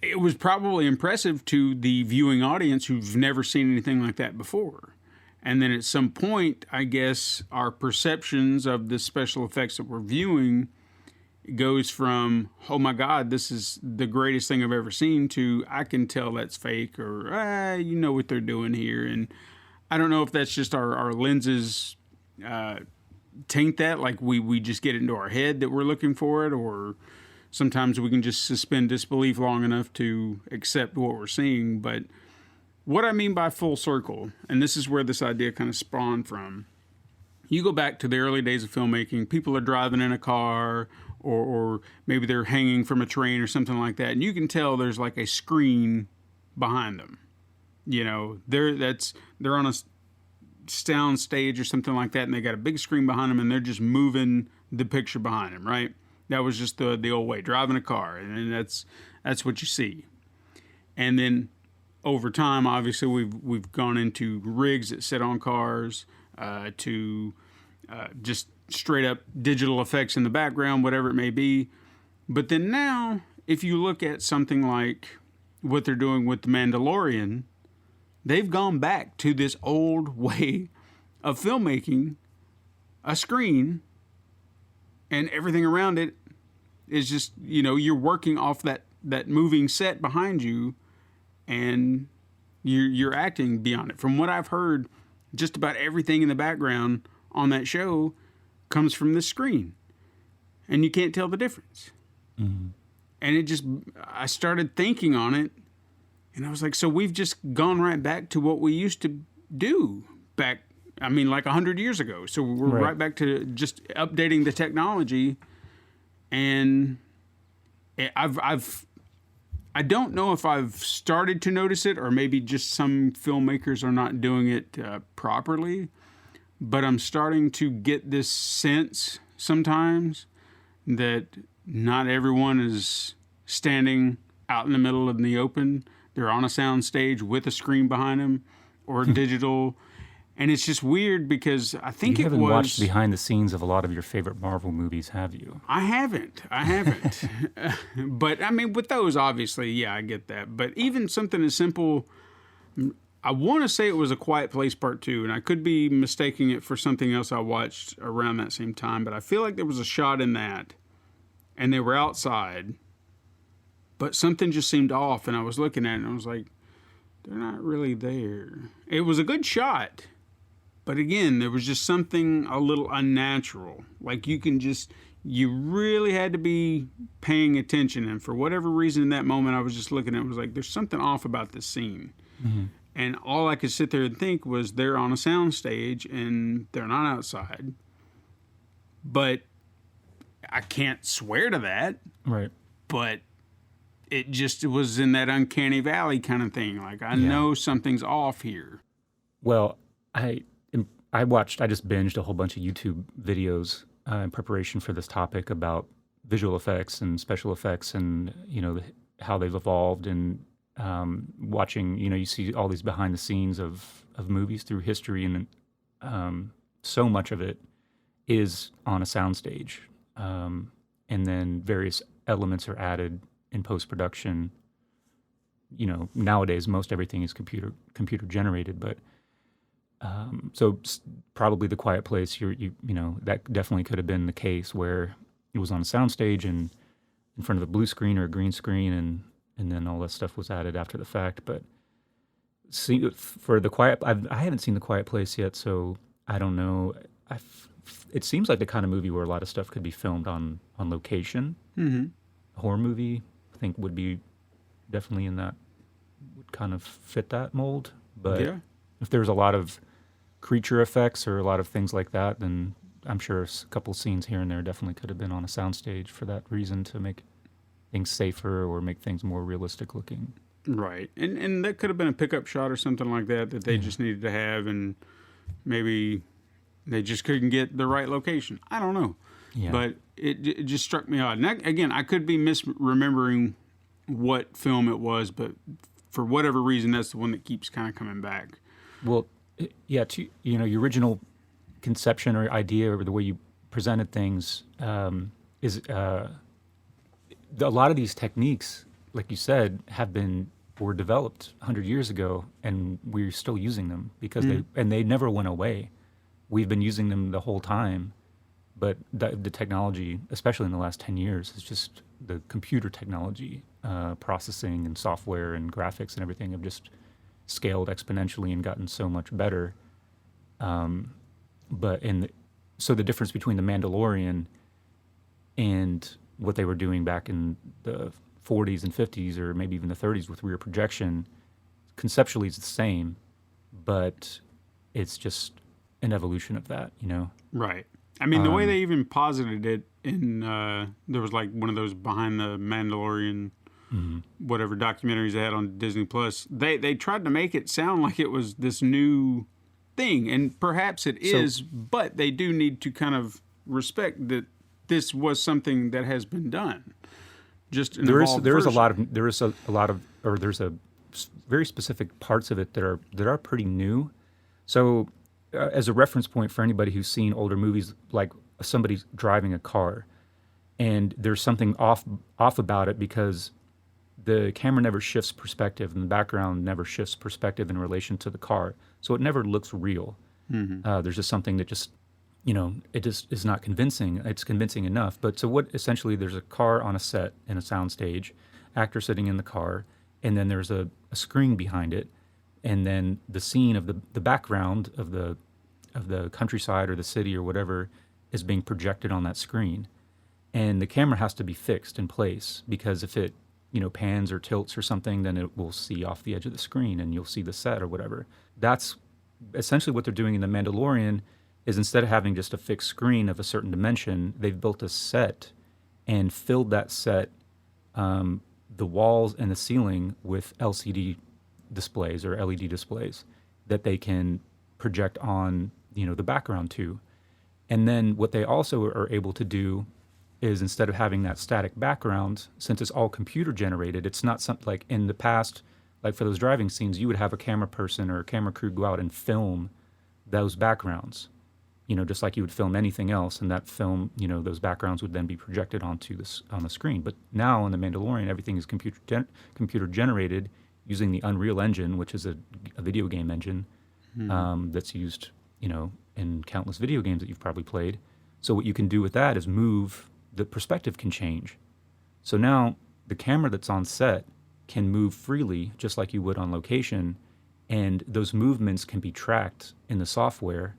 [SPEAKER 2] it was probably impressive to the viewing audience who've never seen anything like that before. And then at some point, I guess, our perceptions of the special effects that we're viewing goes from, oh my God, this is the greatest thing I've ever seen, to I can tell that's fake, or you know what they're doing here. And I don't know if that's just our lenses taint that, like we just get it into our head that we're looking for it, or sometimes we can just suspend disbelief long enough to accept what we're seeing. But what I mean by full circle, and this is where this idea kind of spawned from, you go back to the early days of filmmaking, people are driving in a car, or maybe they're hanging from a train or something like that, and you can tell there's like a screen behind them. They're on a sound stage or something like that, and they got a big screen behind them, and they're just moving the picture behind them, right? That was just the old way, driving a car, and that's what you see. And then over time, obviously, we've gone into rigs that sit on cars, to just straight up digital effects in the background, whatever it may be. But then now, if you look at something like what they're doing with the Mandalorian, they've gone back to this old way of filmmaking, a screen, and everything around it is just, you're working off that moving set behind you, and you're acting beyond it. From what I've heard, just about everything in the background on that show comes from this screen, and you can't tell the difference.
[SPEAKER 3] Mm-hmm.
[SPEAKER 2] And I started thinking on it, and I was like, so we've just gone right back to what we used to do back, like 100 years ago. So we're right back to just updating the technology. And I don't know if I've started to notice it, or maybe just some filmmakers are not doing it properly. but I'm starting to get this sense sometimes that not everyone is standing out in the middle in the open. They're on a sound stage with a screen behind them or digital. And it's just weird because I think
[SPEAKER 3] you haven't watched behind the scenes of a lot of your favorite Marvel movies, have you?
[SPEAKER 2] I haven't. But I mean, with those, obviously, yeah, I get that. But even something as simple, I want to say it was A Quiet Place Part 2, and I could be mistaking it for something else I watched around that same time, but I feel like there was a shot in that, and they were outside, but something just seemed off, and I was looking at it, and I was like, they're not really there. It was a good shot, but again, there was just something a little unnatural. Like you really had to be paying attention, and for whatever reason in that moment, I was just looking at it, and was like, there's something off about this scene. Mm-hmm. And all I could sit there and think was they're on a sound stage and they're not outside. But I can't swear to that.
[SPEAKER 3] Right.
[SPEAKER 2] But it was in that uncanny valley kind of thing. Like, I know something's off here.
[SPEAKER 3] Well, I just binged a whole bunch of YouTube videos in preparation for this topic about visual effects and special effects and, how they've evolved and watching, you see all these behind the scenes of movies through history, and so much of it is on a soundstage, and then various elements are added in post-production. Nowadays most everything is computer generated, but so probably The Quiet Place, that definitely could have been the case where it was on a soundstage and in front of a blue screen or a green screen, and then all that stuff was added after the fact. But for The Quiet, I haven't seen The Quiet Place yet, so I don't know. It seems like the kind of movie where a lot of stuff could be filmed on location. Mm-hmm. A horror movie, I think, would be definitely would kind of fit that mold. But if there's a lot of creature effects or a lot of things like that, then I'm sure a couple scenes here and there definitely could have been on a soundstage for that reason, to make things safer or make things more realistic looking.
[SPEAKER 2] Right. And that could have been a pickup shot or something like that they just needed to have, and maybe they just couldn't get the right location. I don't know. Yeah. But it just struck me odd. And again, I could be misremembering what film it was, but for whatever reason, that's the one that keeps kind of coming back.
[SPEAKER 3] Well, your original conception or idea or the way you presented things is... a lot of these techniques, like you said, were developed 100 years ago, and we're still using them because they never went away. We've been using them the whole time, but the technology, especially in the last 10 years, is just the computer technology, processing and software and graphics and everything have just scaled exponentially and gotten so much better. So the difference between the Mandalorian and what they were doing back in the 40s and 50s, or maybe even the 30s with rear projection, conceptually it's the same, but it's just an evolution of that,
[SPEAKER 2] Right. I mean, the way they even posited it in, there was like one of those behind the Mandalorian, whatever documentaries they had on Disney Plus. They tried to make it sound like it was this new thing, and perhaps it is, but they do need to kind of respect that this was something that has been done. Just there's a lot of very specific parts of it that are pretty new. So as a reference point for anybody who's seen older movies, like somebody's driving a car and there's something off about it because the camera never shifts perspective and the background never shifts perspective in relation to the car. So it never looks real. Mm-hmm. There's just something that just, it just is not convincing. It's convincing enough. But so what, essentially there's a car on a set in a soundstage, actor sitting in the car, and then there's a screen behind it. And then the scene of the background of the countryside or the city or whatever is being projected on that screen. And the camera has to be fixed in place because if it, pans or tilts or something, then it will see off the edge of the screen and you'll see the set or whatever. That's essentially what they're doing in The Mandalorian. Is instead of having just a fixed screen of a certain dimension, they've built a set and filled that set, the walls and the ceiling with LCD displays or LED displays that they can project on
[SPEAKER 3] the background to. And then what they also are able to do is, instead of having that static background, since it's all computer generated, it's not something like in the past, like for those driving scenes, you would have a camera person or a camera crew go out and film those backgrounds, just like you would film anything else. And that film, those backgrounds would then be projected onto this on the screen. But now in The Mandalorian, everything is computer generated using the Unreal Engine, which is a video game engine that's used, in countless video games that you've probably played. So what you can do with that is the perspective can change. So now the camera that's on set can move freely, just like you would on location, and those movements can be tracked in the software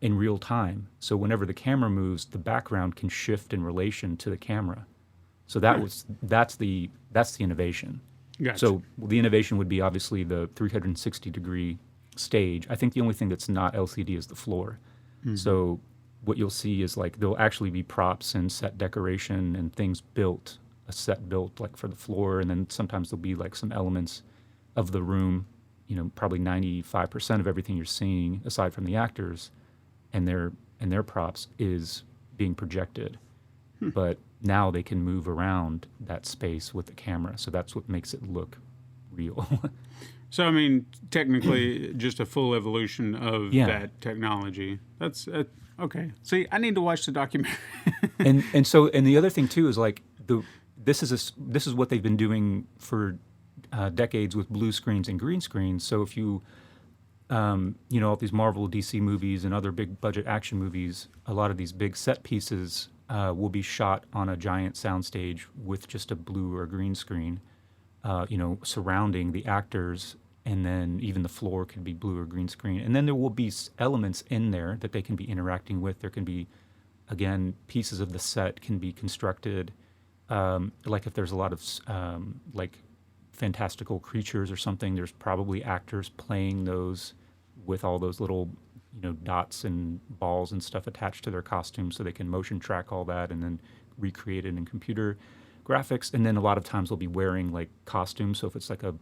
[SPEAKER 3] in real time. So whenever the camera moves, the background can shift in relation to the camera. So that's the innovation.
[SPEAKER 2] Gotcha.
[SPEAKER 3] So the innovation would be obviously the 360-degree stage. I think the only thing that's not LCD is the floor. So what you'll see is like there'll actually be props and set decoration and things built, a set built like for the floor, and then sometimes there'll be like some elements of the room, probably 95% of everything you're seeing aside from the actors and their props is being projected. But now they can move around that space with the camera. So that's what makes it look real.
[SPEAKER 2] So, I mean, technically, just a full evolution of that technology. That's okay. See, I need to watch the documentary.
[SPEAKER 3] and the other thing too is like this is what they've been doing for decades with blue screens and green screens. So if you all these Marvel, DC movies and other big budget action movies, a lot of these big set pieces will be shot on a giant soundstage with just a blue or green screen. Surrounding the actors, and then even the floor could be blue or green screen. And then there will be elements in there that they can be interacting with. There can be, again, pieces of the set can be constructed. Like if there's a lot of like fantastical creatures or something, there's probably actors playing those with all those little, dots and balls and stuff attached to their costumes, so they can motion track all that and then recreate it in computer graphics. And then a lot of times they'll be wearing like costumes. So if it's like a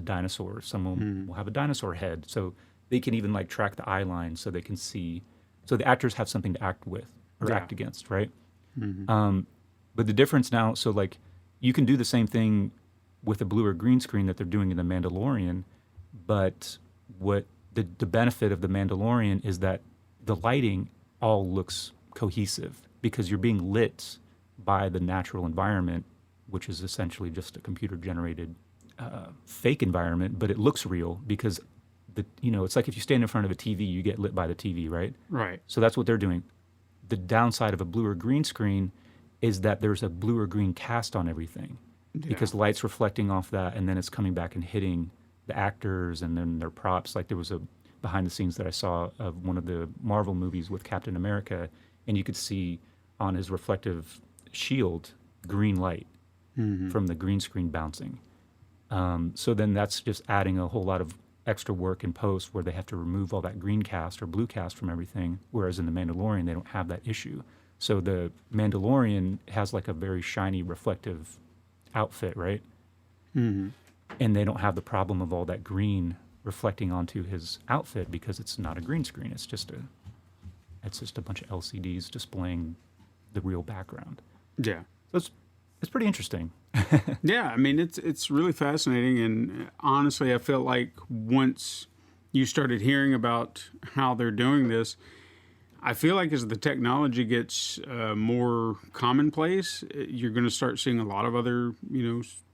[SPEAKER 3] dinosaur, someone will have a dinosaur head. So they can even like track the eye line so they can see. So the actors have something to act with or act against, right? But the difference now, so like you can do the same thing with a blue or green screen that they're doing in The Mandalorian, but what the benefit of The Mandalorian is that the lighting all looks cohesive because you're being lit by the natural environment, which is essentially just a computer-generated fake environment, but it looks real because it's like if you stand in front of a TV, you get lit by the TV, right?
[SPEAKER 2] Right.
[SPEAKER 3] So that's what they're doing. The downside of a blue or green screen is that there's a blue or green cast on everything because light's reflecting off that, and then it's coming back and hitting the actors and then their props. Like there was a behind the scenes that I saw of one of the Marvel movies with Captain America, and you could see on his reflective shield green light from the green screen bouncing. So then that's just adding a whole lot of extra work in post where they have to remove all that green cast or blue cast from everything, whereas in The Mandalorian they don't have that issue. So the Mandalorian has like a very shiny reflective outfit, right? And they don't have the problem of all that green reflecting onto his outfit because it's not a green screen. It's just a bunch of LCDs displaying the real background.
[SPEAKER 2] Yeah.
[SPEAKER 3] So it's pretty interesting.
[SPEAKER 2] Yeah, I mean, it's really fascinating, and honestly, I felt like once you started hearing about how they're doing this, I feel like as the technology gets more commonplace, you're going to start seeing a lot of other,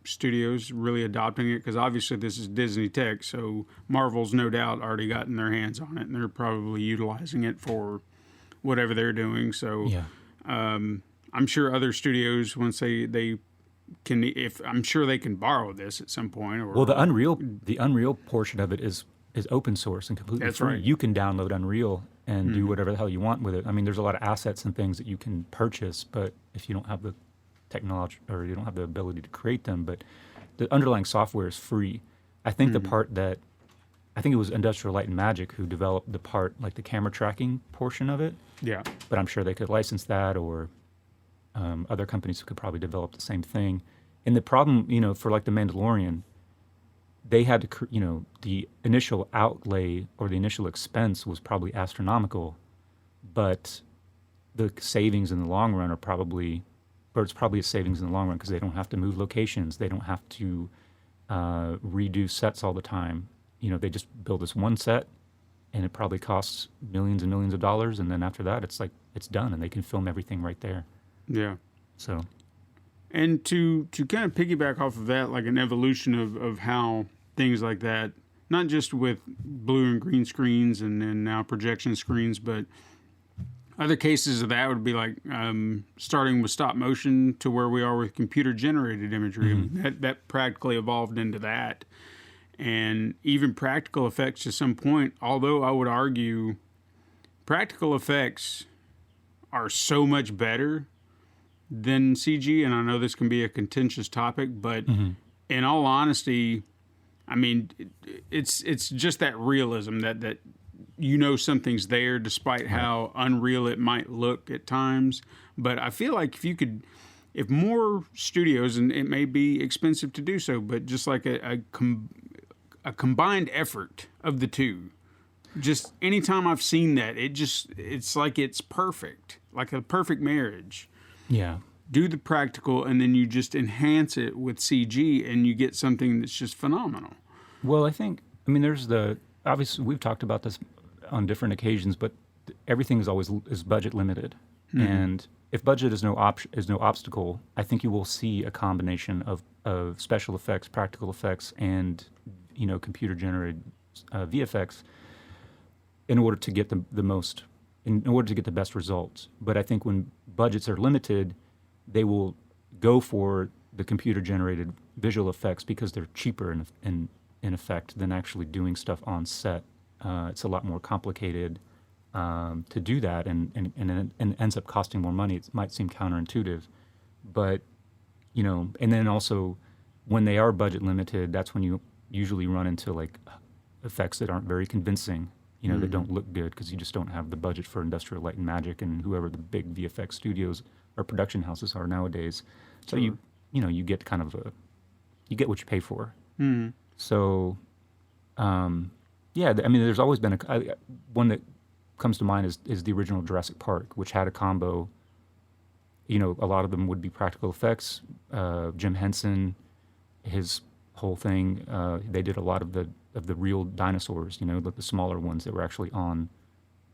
[SPEAKER 2] studios really adopting it, because obviously this is Disney tech, so Marvel's no doubt already gotten their hands on it, and they're probably utilizing it for whatever they're doing. So I'm sure other studios, once they can, I'm sure they can borrow this at some point. Or,
[SPEAKER 3] well, the Unreal portion of it is open source and completely free.
[SPEAKER 2] Right.
[SPEAKER 3] You can download Unreal and do whatever the hell you want with it. I mean, there's a lot of assets and things that you can purchase, but if you don't have the technology or you don't have the ability to create them, but the underlying software is free. I think the part that, I think it was Industrial Light and Magic who developed the part, like the camera tracking portion of it.
[SPEAKER 2] Yeah.
[SPEAKER 3] But I'm sure they could license that, or other companies could probably develop the same thing. And the problem, for like The Mandalorian, they had to, the initial outlay or the initial expense was probably astronomical, but the savings in the long run are probably, or it's probably a savings in the long run because they don't have to move locations. They don't have to redo sets all the time. They just build this one set and it probably costs millions and millions of dollars. And then after that, it's like, it's done and they can film everything right there.
[SPEAKER 2] Yeah.
[SPEAKER 3] So.
[SPEAKER 2] And to kind of piggyback off of that, like an evolution of how things like that, not just with blue and green screens and then now projection screens, but other cases of that would be like starting with stop motion to where we are with computer generated imagery.
[SPEAKER 3] Mm-hmm.
[SPEAKER 2] I mean, that practically evolved into that. And even practical effects to some point, although I would argue practical effects are so much better than CG, and I know this can be a contentious topic, but in all honesty, I mean, it's just that realism that something's there despite how unreal it might look at times. But I feel like if more studios, and it may be expensive to do so, but just like a combined effort of the two, just anytime I've seen that, it's like it's perfect, like a perfect marriage.
[SPEAKER 3] Yeah.
[SPEAKER 2] Do the practical, and then you just enhance it with CG, and you get something that's just phenomenal.
[SPEAKER 3] Well, there's obviously we've talked about this on different occasions, but everything is budget limited. Mm-hmm. And if budget is no obstacle, I think you will see a combination of special effects, practical effects, and computer generated VFX in order to get in order to get the best results. But I think when budgets are limited, they will go for the computer generated visual effects because they're cheaper in effect than actually doing stuff on set. It's a lot more complicated to do that, and it ends up costing more money. It might seem counterintuitive, but and then also when they are budget limited, that's when you usually run into like effects that aren't very convincing. That don't look good because you just don't have the budget for Industrial Light and Magic and whoever the big VFX studios or production houses are nowadays. So
[SPEAKER 2] Sure.
[SPEAKER 3] you get kind of you get what you pay for.
[SPEAKER 2] Mm-hmm.
[SPEAKER 3] So, there's always been one that comes to mind is the original Jurassic Park, which had a combo. A lot of them would be practical effects. Jim Henson, his whole thing, they did a lot of the real dinosaurs, the smaller ones that were actually on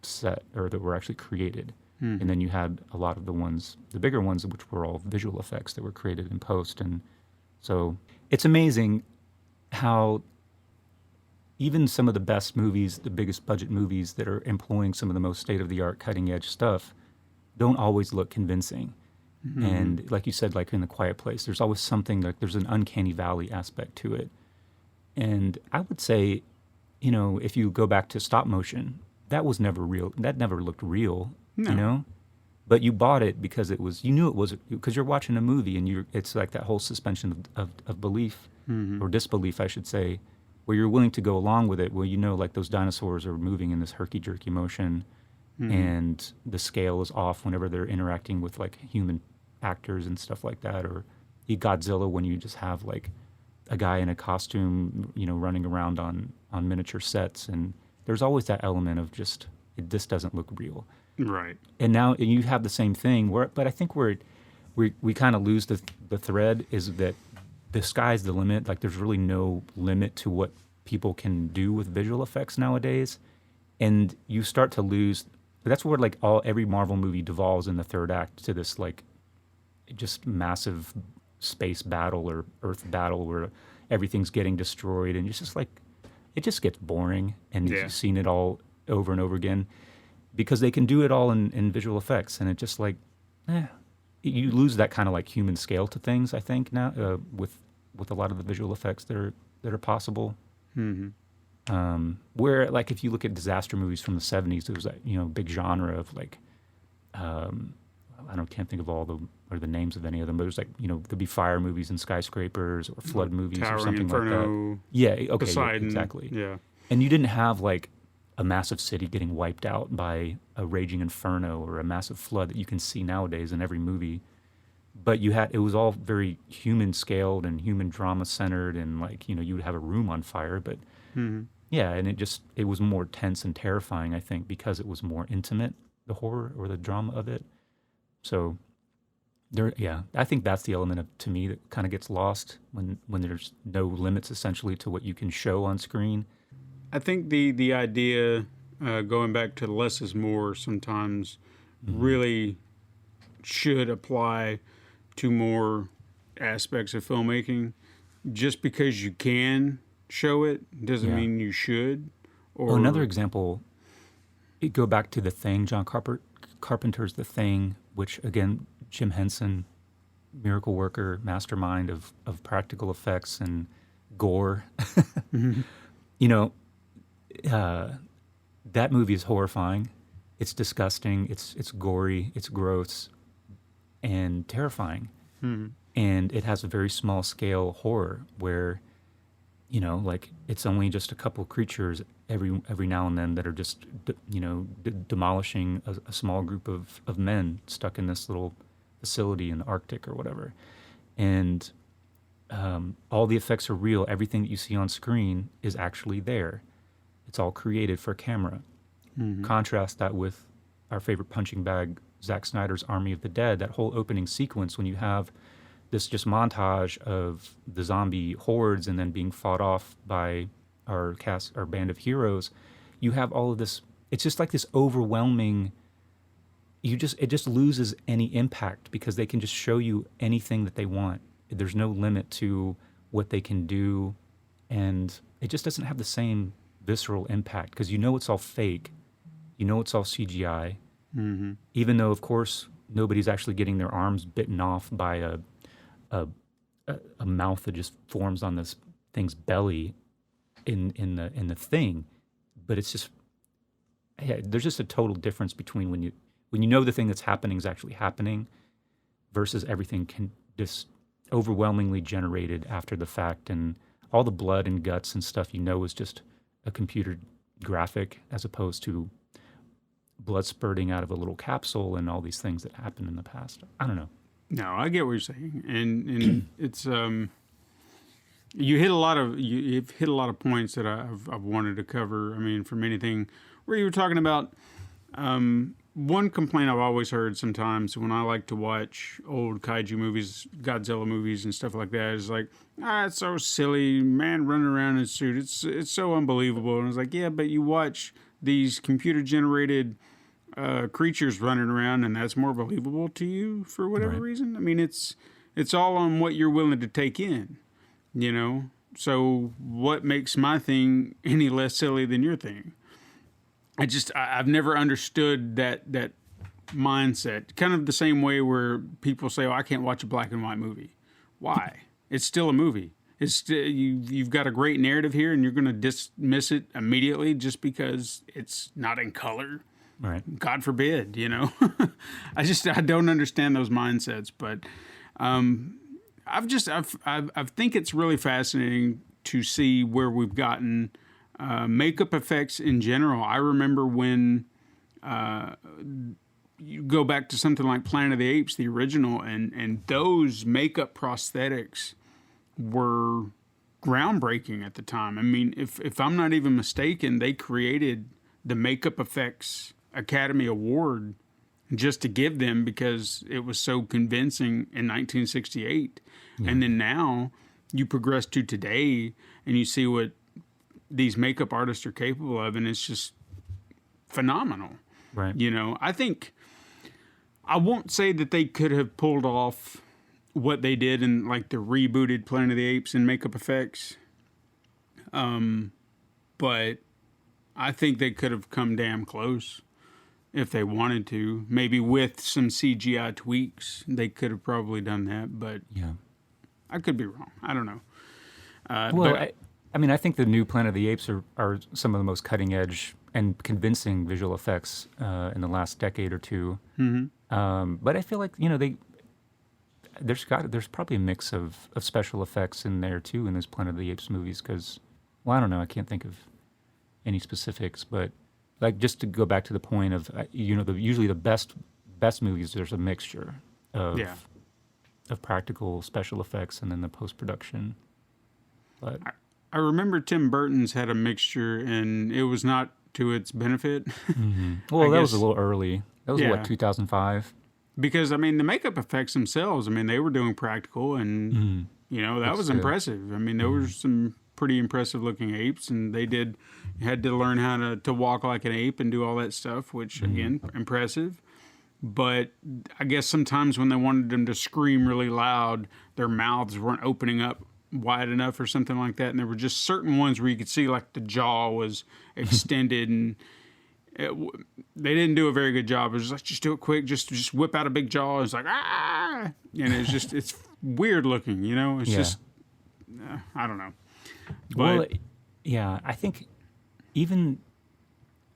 [SPEAKER 3] set or that were actually created. And then you had a lot of the bigger ones, which were all visual effects that were created in post. And so it's amazing how even some of the best movies, the biggest budget movies that are employing some of the most state-of-the-art cutting-edge stuff don't always look convincing. Mm-hmm. And like you said, like in The Quiet Place, there's always something, like there's an uncanny valley aspect to it. And I would say, if you go back to stop motion, that was never real. That never looked real,
[SPEAKER 2] No.
[SPEAKER 3] But you bought it because you knew it was, because you're watching a movie and it's like that whole suspension of belief or disbelief, I should say, where you're willing to go along with it. Well, like those dinosaurs are moving in this herky-jerky motion and the scale is off whenever they're interacting with like human actors and stuff like that. Or Godzilla, when you just have like a guy in a costume, running around on miniature sets, and there's always that element of just this doesn't look real.
[SPEAKER 2] Right.
[SPEAKER 3] And now you have the same thing, but I think we kind of lose the thread is that the sky's the limit. Like there's really no limit to what people can do with visual effects nowadays, and you start to lose. That's where like every Marvel movie devolves in the third act to this like just massive space battle or Earth battle where everything's getting destroyed, and it's just like it just gets boring, and you've seen it all over and over again because they can do it all in visual effects, and it just like you lose that kind of like human scale to things. I think now with a lot of the visual effects that are possible.
[SPEAKER 2] Mm-hmm.
[SPEAKER 3] Where like if you look at disaster movies from the 70s, there was that big genre of like can't think of all the names of any of them, but it was like there'd be fire movies and skyscrapers or flood movies
[SPEAKER 2] Towering
[SPEAKER 3] or something
[SPEAKER 2] Inferno,
[SPEAKER 3] like that. Yeah, okay,
[SPEAKER 2] Poseidon,
[SPEAKER 3] exactly.
[SPEAKER 2] Yeah,
[SPEAKER 3] and you didn't have like a massive city getting wiped out by a raging inferno or a massive flood that you can see nowadays in every movie. but it was all very human scaled and human drama centered, and like, you would have a room on fire, but yeah, and it was more tense and terrifying, I think, because it was more intimate, the horror or the drama of it. So I think that's the element to me that kind of gets lost when there's no limits essentially to what you can show on screen.
[SPEAKER 2] I think the idea, going back to less is more, sometimes really should apply to more aspects of filmmaking. Just because you can show it doesn't mean you should. Or
[SPEAKER 3] another example, go back to The Thing, John Carpenter's The Thing, which again, Jim Henson, miracle worker, mastermind of practical effects and gore. That movie is horrifying. It's disgusting. It's gory. It's gross and terrifying. And it has a very small scale horror where, like it's only just a couple creatures every now and then that are just, demolishing a small group of men stuck in this little facility in the Arctic or whatever. And all the effects are real. Everything that you see on screen is actually there. It's all created for camera. Contrast that with our favorite punching bag, Zack Snyder's Army of the Dead, that whole opening sequence when you have this just montage of the zombie hordes and then being fought off by our band of heroes. You have all of this, it's just like this overwhelming, it just loses any impact because they can just show you anything that they want. There's no limit to what they can do, and it just doesn't have the same visceral impact because it's all fake. It's all CGI. Even though, of course, nobody's actually getting their arms bitten off by a mouth that just forms on this thing's belly in the Thing, but it's just there's just a total difference between when you know the thing that's happening is actually happening versus everything can just overwhelmingly generated after the fact, and all the blood and guts and stuff is just a computer graphic as opposed to blood spurting out of a little capsule and all these things that happened in the past. I don't know.
[SPEAKER 2] No, I get what you're saying, and it's you've hit a lot of points that I've wanted to cover. I mean, from anything where you were talking about. One complaint I've always heard sometimes when I like to watch old kaiju movies, Godzilla movies and stuff like that is like, it's so silly, man running around in a suit. It's so unbelievable. And I was like, yeah, but you watch these computer-generated creatures running around and that's more believable to you for whatever reason. I mean, it's all on what you're willing to take in, So what makes my thing any less silly than your thing? I've never understood that mindset. Kind of the same way where people say, I can't watch a black and white movie. Why? It's still a movie. It's still, you've got a great narrative here and you're going to dismiss it immediately just because it's not in color.
[SPEAKER 3] Right.
[SPEAKER 2] God forbid, I don't understand those mindsets, but I think it's really fascinating to see where we've gotten. Makeup effects in general. I remember when you go back to something like Planet of the Apes, the original, and those makeup prosthetics were groundbreaking at the time. I mean, if I'm not even mistaken, they created the Makeup Effects Academy Award just to give them because it was so convincing in 1968. And then now you progress to today and you see what these makeup artists are capable of, and it's just phenomenal.
[SPEAKER 3] Right.
[SPEAKER 2] I think I won't say that they could have pulled off what they did in like the rebooted Planet of the Apes and makeup effects. But I think they could have come damn close if they wanted to. Maybe with some CGI tweaks, they could have probably done that, but I could be wrong. I don't know.
[SPEAKER 3] I think the new Planet of the Apes are some of the most cutting edge and convincing visual effects in the last decade or two. But I feel like there's probably a mix of special effects in there too in those Planet of the Apes movies because, I don't know, I can't think of any specifics, but like just to go back to the point of usually the best movies, there's a mixture of practical special effects and then the post production. But
[SPEAKER 2] I remember Tim Burton's had a mixture, and it was not to its benefit.
[SPEAKER 3] well,
[SPEAKER 2] I
[SPEAKER 3] that was
[SPEAKER 2] guess-
[SPEAKER 3] a little early. That was
[SPEAKER 2] Yeah.
[SPEAKER 3] what, 2005.
[SPEAKER 2] Because I mean, the makeup effects themselves, I mean, they were doing practical, and that
[SPEAKER 3] Looks
[SPEAKER 2] was
[SPEAKER 3] good.
[SPEAKER 2] impressive. I mean, there were some pretty impressive looking apes, and they had to learn how to walk like an ape and do all that stuff, which again, impressive. But I guess sometimes when they wanted them to scream really loud, their mouths weren't opening up wide enough or something like that, and there were just certain ones where you could see like the jaw was extended and. They didn't do a very good job. It was like, just do it quick, just whip out a big jaw. It's like, ah, and it's weird looking, It's
[SPEAKER 3] Yeah.
[SPEAKER 2] just, I don't know. But
[SPEAKER 3] Well, yeah, I think even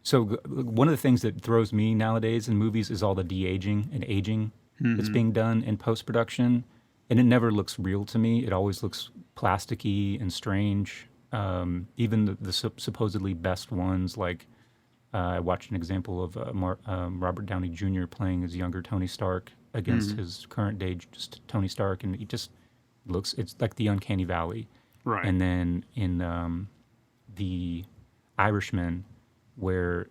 [SPEAKER 3] so, one of the things that throws me nowadays in movies is all the de-aging and aging that's being done in post production, and it never looks real to me. It always looks plasticky and strange. Even the supposedly best ones, like I watched an example of Robert Downey Jr. playing his younger Tony Stark against his current day just Tony Stark, and he just looks, it's like the uncanny valley.
[SPEAKER 2] right,
[SPEAKER 3] And then in The Irishman, where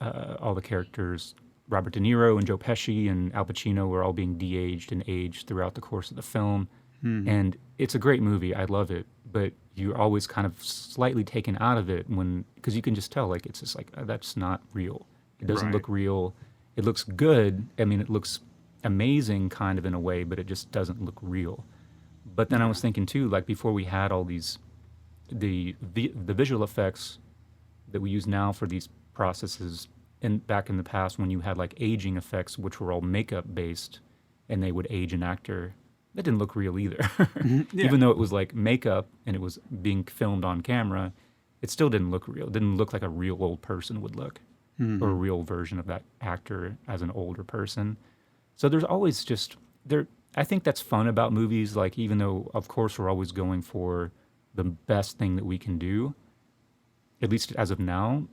[SPEAKER 3] all the characters, Robert De Niro and Joe Pesci and Al Pacino, were all being de-aged and aged throughout the course of the film. And it's a great movie. I love it. But you're always kind of slightly taken out of it because you can just tell, like, it's just like, that's not real. It doesn't
[SPEAKER 2] Right.
[SPEAKER 3] look real. It looks good. I mean, it looks amazing kind of in a way, but it just doesn't look real. But then I was thinking too, like before we had all these, the visual effects that we use now for these processes, and back in the past when you had like aging effects, which were all makeup based, and they would age an actor, that didn't look real either.
[SPEAKER 2] Yeah.
[SPEAKER 3] Even though it was like makeup and it was being filmed on camera, it still didn't look real. It didn't look like a real old person would look, or a real version of that actor as an older person. So there's always just there. I think that's fun about movies. Like, even though of course we're always going for the best thing that we can do, at least as of now,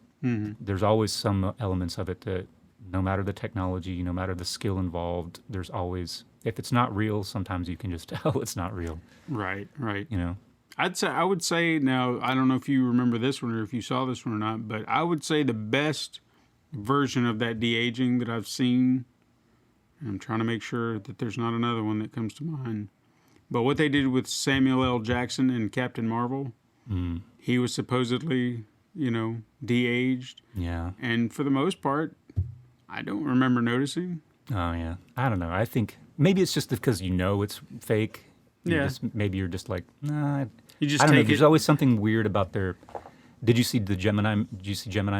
[SPEAKER 3] there's always some elements of it that, no matter the technology, no matter the skill involved, there's always, if it's not real, sometimes you can just tell it's not real.
[SPEAKER 2] right.
[SPEAKER 3] You know,
[SPEAKER 2] I would say now, I don't know if you remember this one or if you saw this one or not, but I would say the best version of that de-aging that I've seen, and I'm trying to make sure that there's not another one that comes to mind, but what they did with Samuel L. Jackson in Captain Marvel, he was supposedly, de-aged,
[SPEAKER 3] yeah.
[SPEAKER 2] and for the most part, I don't remember noticing.
[SPEAKER 3] Oh yeah. I don't know. I think maybe it's just because it's fake.
[SPEAKER 2] Yeah.
[SPEAKER 3] Maybe you're just like, nah.
[SPEAKER 2] You just
[SPEAKER 3] I don't know.
[SPEAKER 2] take
[SPEAKER 3] There's
[SPEAKER 2] it.
[SPEAKER 3] always something weird about their. Did you see Gemini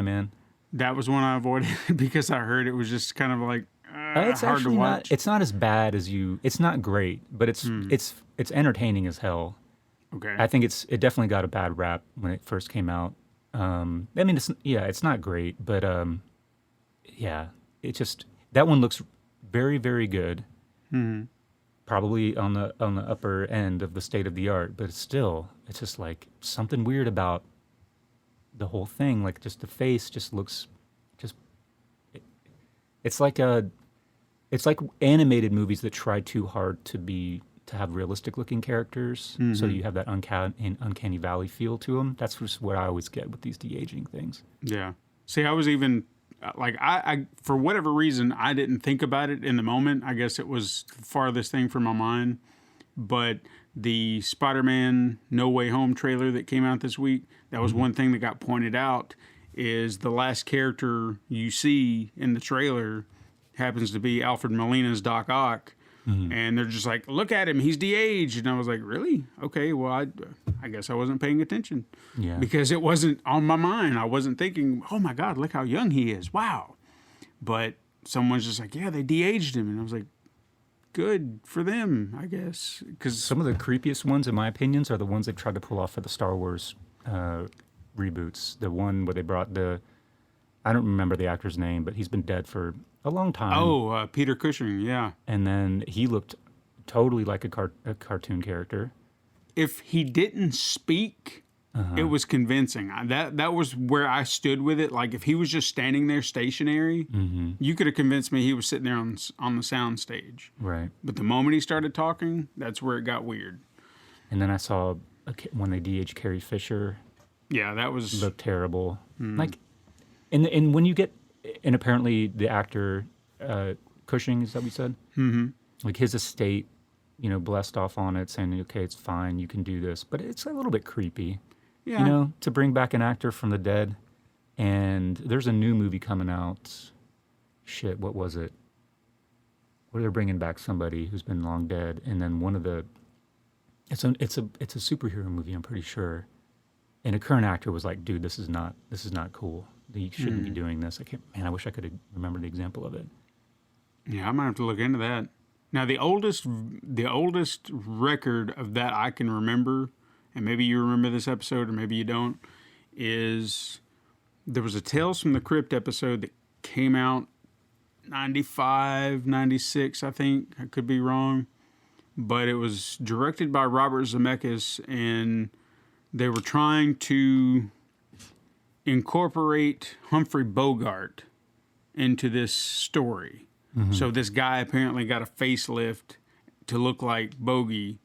[SPEAKER 3] Man?
[SPEAKER 2] That was one I avoided because I heard it was just kind of like
[SPEAKER 3] It's
[SPEAKER 2] hard to
[SPEAKER 3] actually not.
[SPEAKER 2] watch.
[SPEAKER 3] It's not as bad as you. It's not great, but it's entertaining as hell.
[SPEAKER 2] Okay.
[SPEAKER 3] I think it definitely got a bad rap when it first came out. I mean, it's not great, but yeah, it just, that one looks very, very good. Probably on the upper end of the state of the art, but it's just like something weird about the whole thing. Like, just the face just looks it's like animated movies that try too hard to have realistic looking characters, so you have that uncanny valley feel to them. That's just what I always get with these de-aging things.
[SPEAKER 2] Yeah. See, I was even like, I for whatever reason, I didn't think about it in the moment. I guess it was the farthest thing from my mind. But the Spider-Man No Way Home trailer that came out this week, that was one thing that got pointed out, is the last character you see in the trailer happens to be Alfred Molina's Doc Ock. And they're just like, look at him, he's de-aged. And I was like, really? Okay, well, I guess I wasn't paying attention.
[SPEAKER 3] Yeah.
[SPEAKER 2] Because it wasn't on my mind. I wasn't thinking, oh my God, look how young he is. Wow. But someone's just like, yeah, they de-aged him. And I was like, good for them, I guess. Because
[SPEAKER 3] Some of the creepiest ones, in my opinions, are the ones they've tried to pull off for the Star Wars reboots. The one where they brought I don't remember the actor's name, but he's been dead for a long time.
[SPEAKER 2] Peter Cushing, yeah.
[SPEAKER 3] And then he looked totally like a cartoon character.
[SPEAKER 2] If he didn't speak, it was convincing. That was where I stood with it. Like if he was just standing there stationary, you could have convinced me he was sitting there on the sound stage.
[SPEAKER 3] Right.
[SPEAKER 2] But the moment he started talking, that's where it got weird.
[SPEAKER 3] And then I saw when they DH Carrie Fisher.
[SPEAKER 2] Yeah, that was
[SPEAKER 3] looked terrible. Like, and when you get, and apparently the actor Cushing, is that what you said? Mm-hmm. Like his estate, blessed off on it, saying, okay, it's fine, you can do this, but it's a little bit creepy.
[SPEAKER 2] Yeah.
[SPEAKER 3] To bring back an actor from the dead. And there's a new movie coming out. Shit, what was it? Where they're bringing back somebody who's been long dead, and then one of the, it's a superhero movie, I'm pretty sure. And a current actor was like, dude, this is not cool. You shouldn't be doing this. I wish I could have remembered the example of it.
[SPEAKER 2] Yeah, I might have to look into that. Now, the oldest record of that I can remember, and maybe you remember this episode or maybe you don't, is there was a Tales from the Crypt episode that came out 95, 96, I think. I could be wrong. But it was directed by Robert Zemeckis, and they were trying to incorporate Humphrey Bogart into this story. Mm-hmm. So this guy apparently got a facelift to look like Bogey,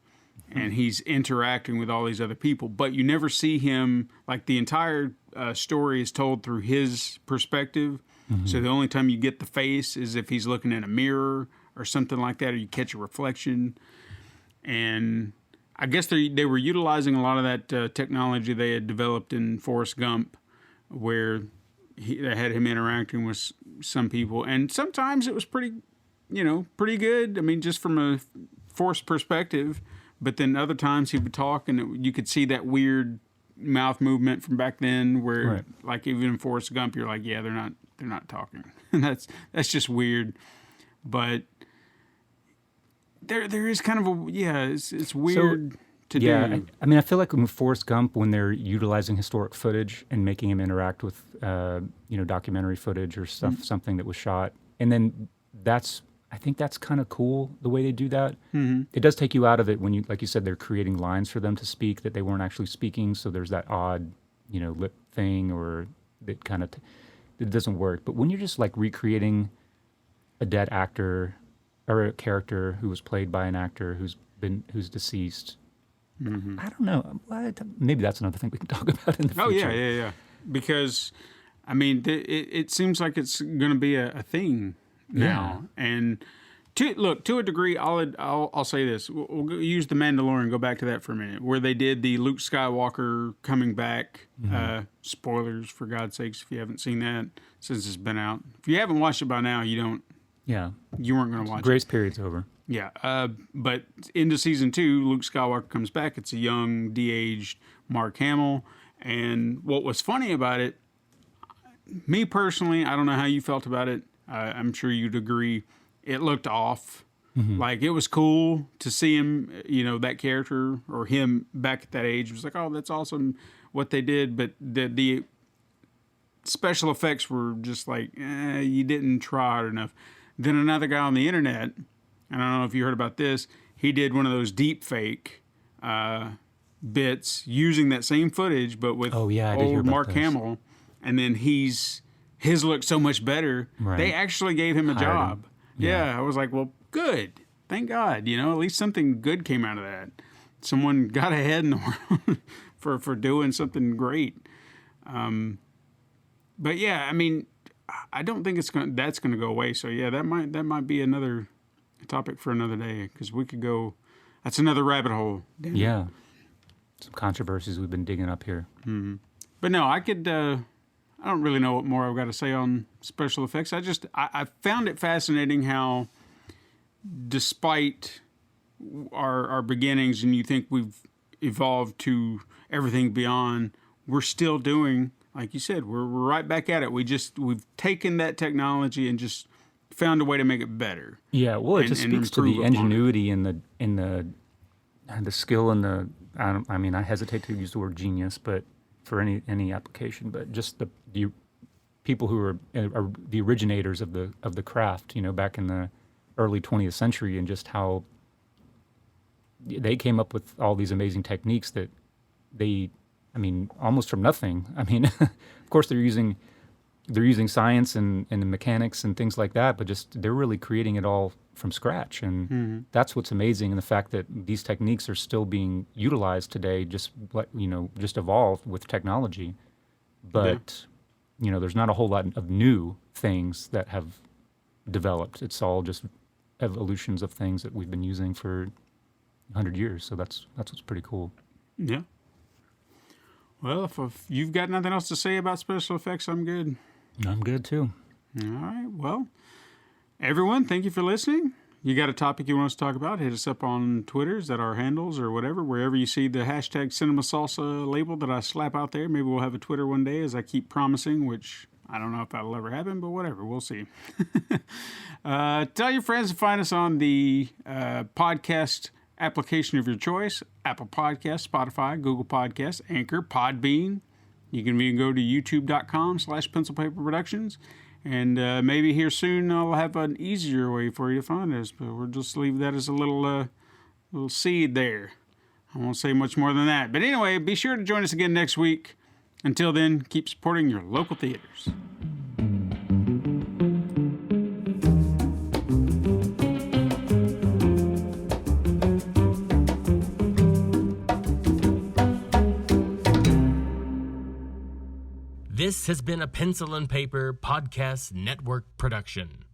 [SPEAKER 2] and he's interacting with all these other people. But you never see him, like the entire story is told through his perspective. Mm-hmm. So the only time you get the face is if he's looking in a mirror or something like that, or you catch a reflection. And I guess they were utilizing a lot of that technology they had developed in Forrest Gump, where they had him interacting with some people. And sometimes it was pretty good. I mean, just from a forced perspective. But then other times he would talk, and you could see that weird mouth movement from back then, where
[SPEAKER 3] right.
[SPEAKER 2] Like even in Forrest Gump, you're like, yeah, they're not talking, and that's just weird. But there is kind of it's weird to do.
[SPEAKER 3] Yeah, I feel like in Forrest Gump, when they're utilizing historic footage and making him interact with documentary footage or stuff, something that was shot, and then I think that's kind of cool the way they do that. Mm-hmm. It does take you out of it when like you said, they're creating lines for them to speak that they weren't actually speaking. So there's that odd, lip thing, or that kind of it doesn't work. But when you're just like recreating a dead actor or a character who was played by an actor who's deceased, I don't know. Maybe that's another thing we can talk about in the future.
[SPEAKER 2] Oh yeah. Because I mean, it seems like it's going to be a thing now. Yeah. And to a degree, I'll say this. We'll use The Mandalorian, go back to that for a minute, where they did the Luke Skywalker coming back. Mm-hmm. Spoilers, for God's sakes, if you haven't seen that since it's been out. If you haven't watched it by now, you don't.
[SPEAKER 3] Yeah.
[SPEAKER 2] You weren't going to watch
[SPEAKER 3] Grace period's over.
[SPEAKER 2] Yeah. But into season 2, Luke Skywalker comes back. It's a young, de-aged Mark Hamill. And what was funny about it, me personally, I don't know how you felt about it. I'm sure you'd agree. It looked off. Mm-hmm. Like, it was cool to see him, that character or him back at that age. It was like, oh, that's awesome what they did. But the special effects were just like, you didn't try hard enough. Then another guy on the internet, I don't know if you heard about this, he did one of those deep fake bits using that same footage, but with old Mark Hamill. And then his looked so much better. Right. They actually gave him a job. Yeah, I was like, well, good. Thank God. At least something good came out of that. Someone got ahead in the world for doing something great. But yeah, I mean, I don't think that's going to go away. So yeah, that might be another topic for another day, because we could go. That's another rabbit hole.
[SPEAKER 3] Yeah, some controversies we've been digging up here.
[SPEAKER 2] Mm-hmm. But no, I could. I don't really know what more I've got to say on special effects. I found it fascinating how, despite our beginnings, and you think we've evolved to everything beyond, we're still doing, like you said, we're right back at it. We've taken that technology and just found a way to make it better.
[SPEAKER 3] Yeah, well, it just speaks to the ingenuity and the skill and the. I hesitate to use the word genius, but for any application, but just the people who are the originators of the craft, back in the early 20th century, and just how they came up with all these amazing techniques that they I mean, almost from nothing. I mean, of course they're using science and the mechanics and things like that, but just they're really creating it all from scratch. And that's what's amazing, and the fact that these techniques are still being utilized today, just evolved with technology. But there's not a whole lot of new things that have developed. It's all just evolutions of things that we've been using for 100 years. So that's what's pretty cool.
[SPEAKER 2] Yeah. Well, if you've got nothing else to say about special effects, I'm good.
[SPEAKER 3] I'm good too.
[SPEAKER 2] All right. Well, everyone, thank you for listening. You got a topic you want us to talk about, hit us up on Twitter, is that our handles or whatever, wherever you see the hashtag Cinema Salsa label that I slap out there. Maybe we'll have a Twitter one day, as I keep promising, which I don't know if that'll ever happen, but whatever, we'll see. Tell your friends to find us on the podcast application of your choice: Apple Podcasts, Spotify, Google Podcasts, Anchor, Podbean. You can even go to youtube.com/pencilpaperproductions. And maybe here soon I'll have an easier way for you to find us, but we'll just leave that as a little seed there. I won't say much more than that. But anyway, be sure to join us again next week. Until then, keep supporting your local theaters.
[SPEAKER 1] This has been a Pencil and Paper Podcast Network production.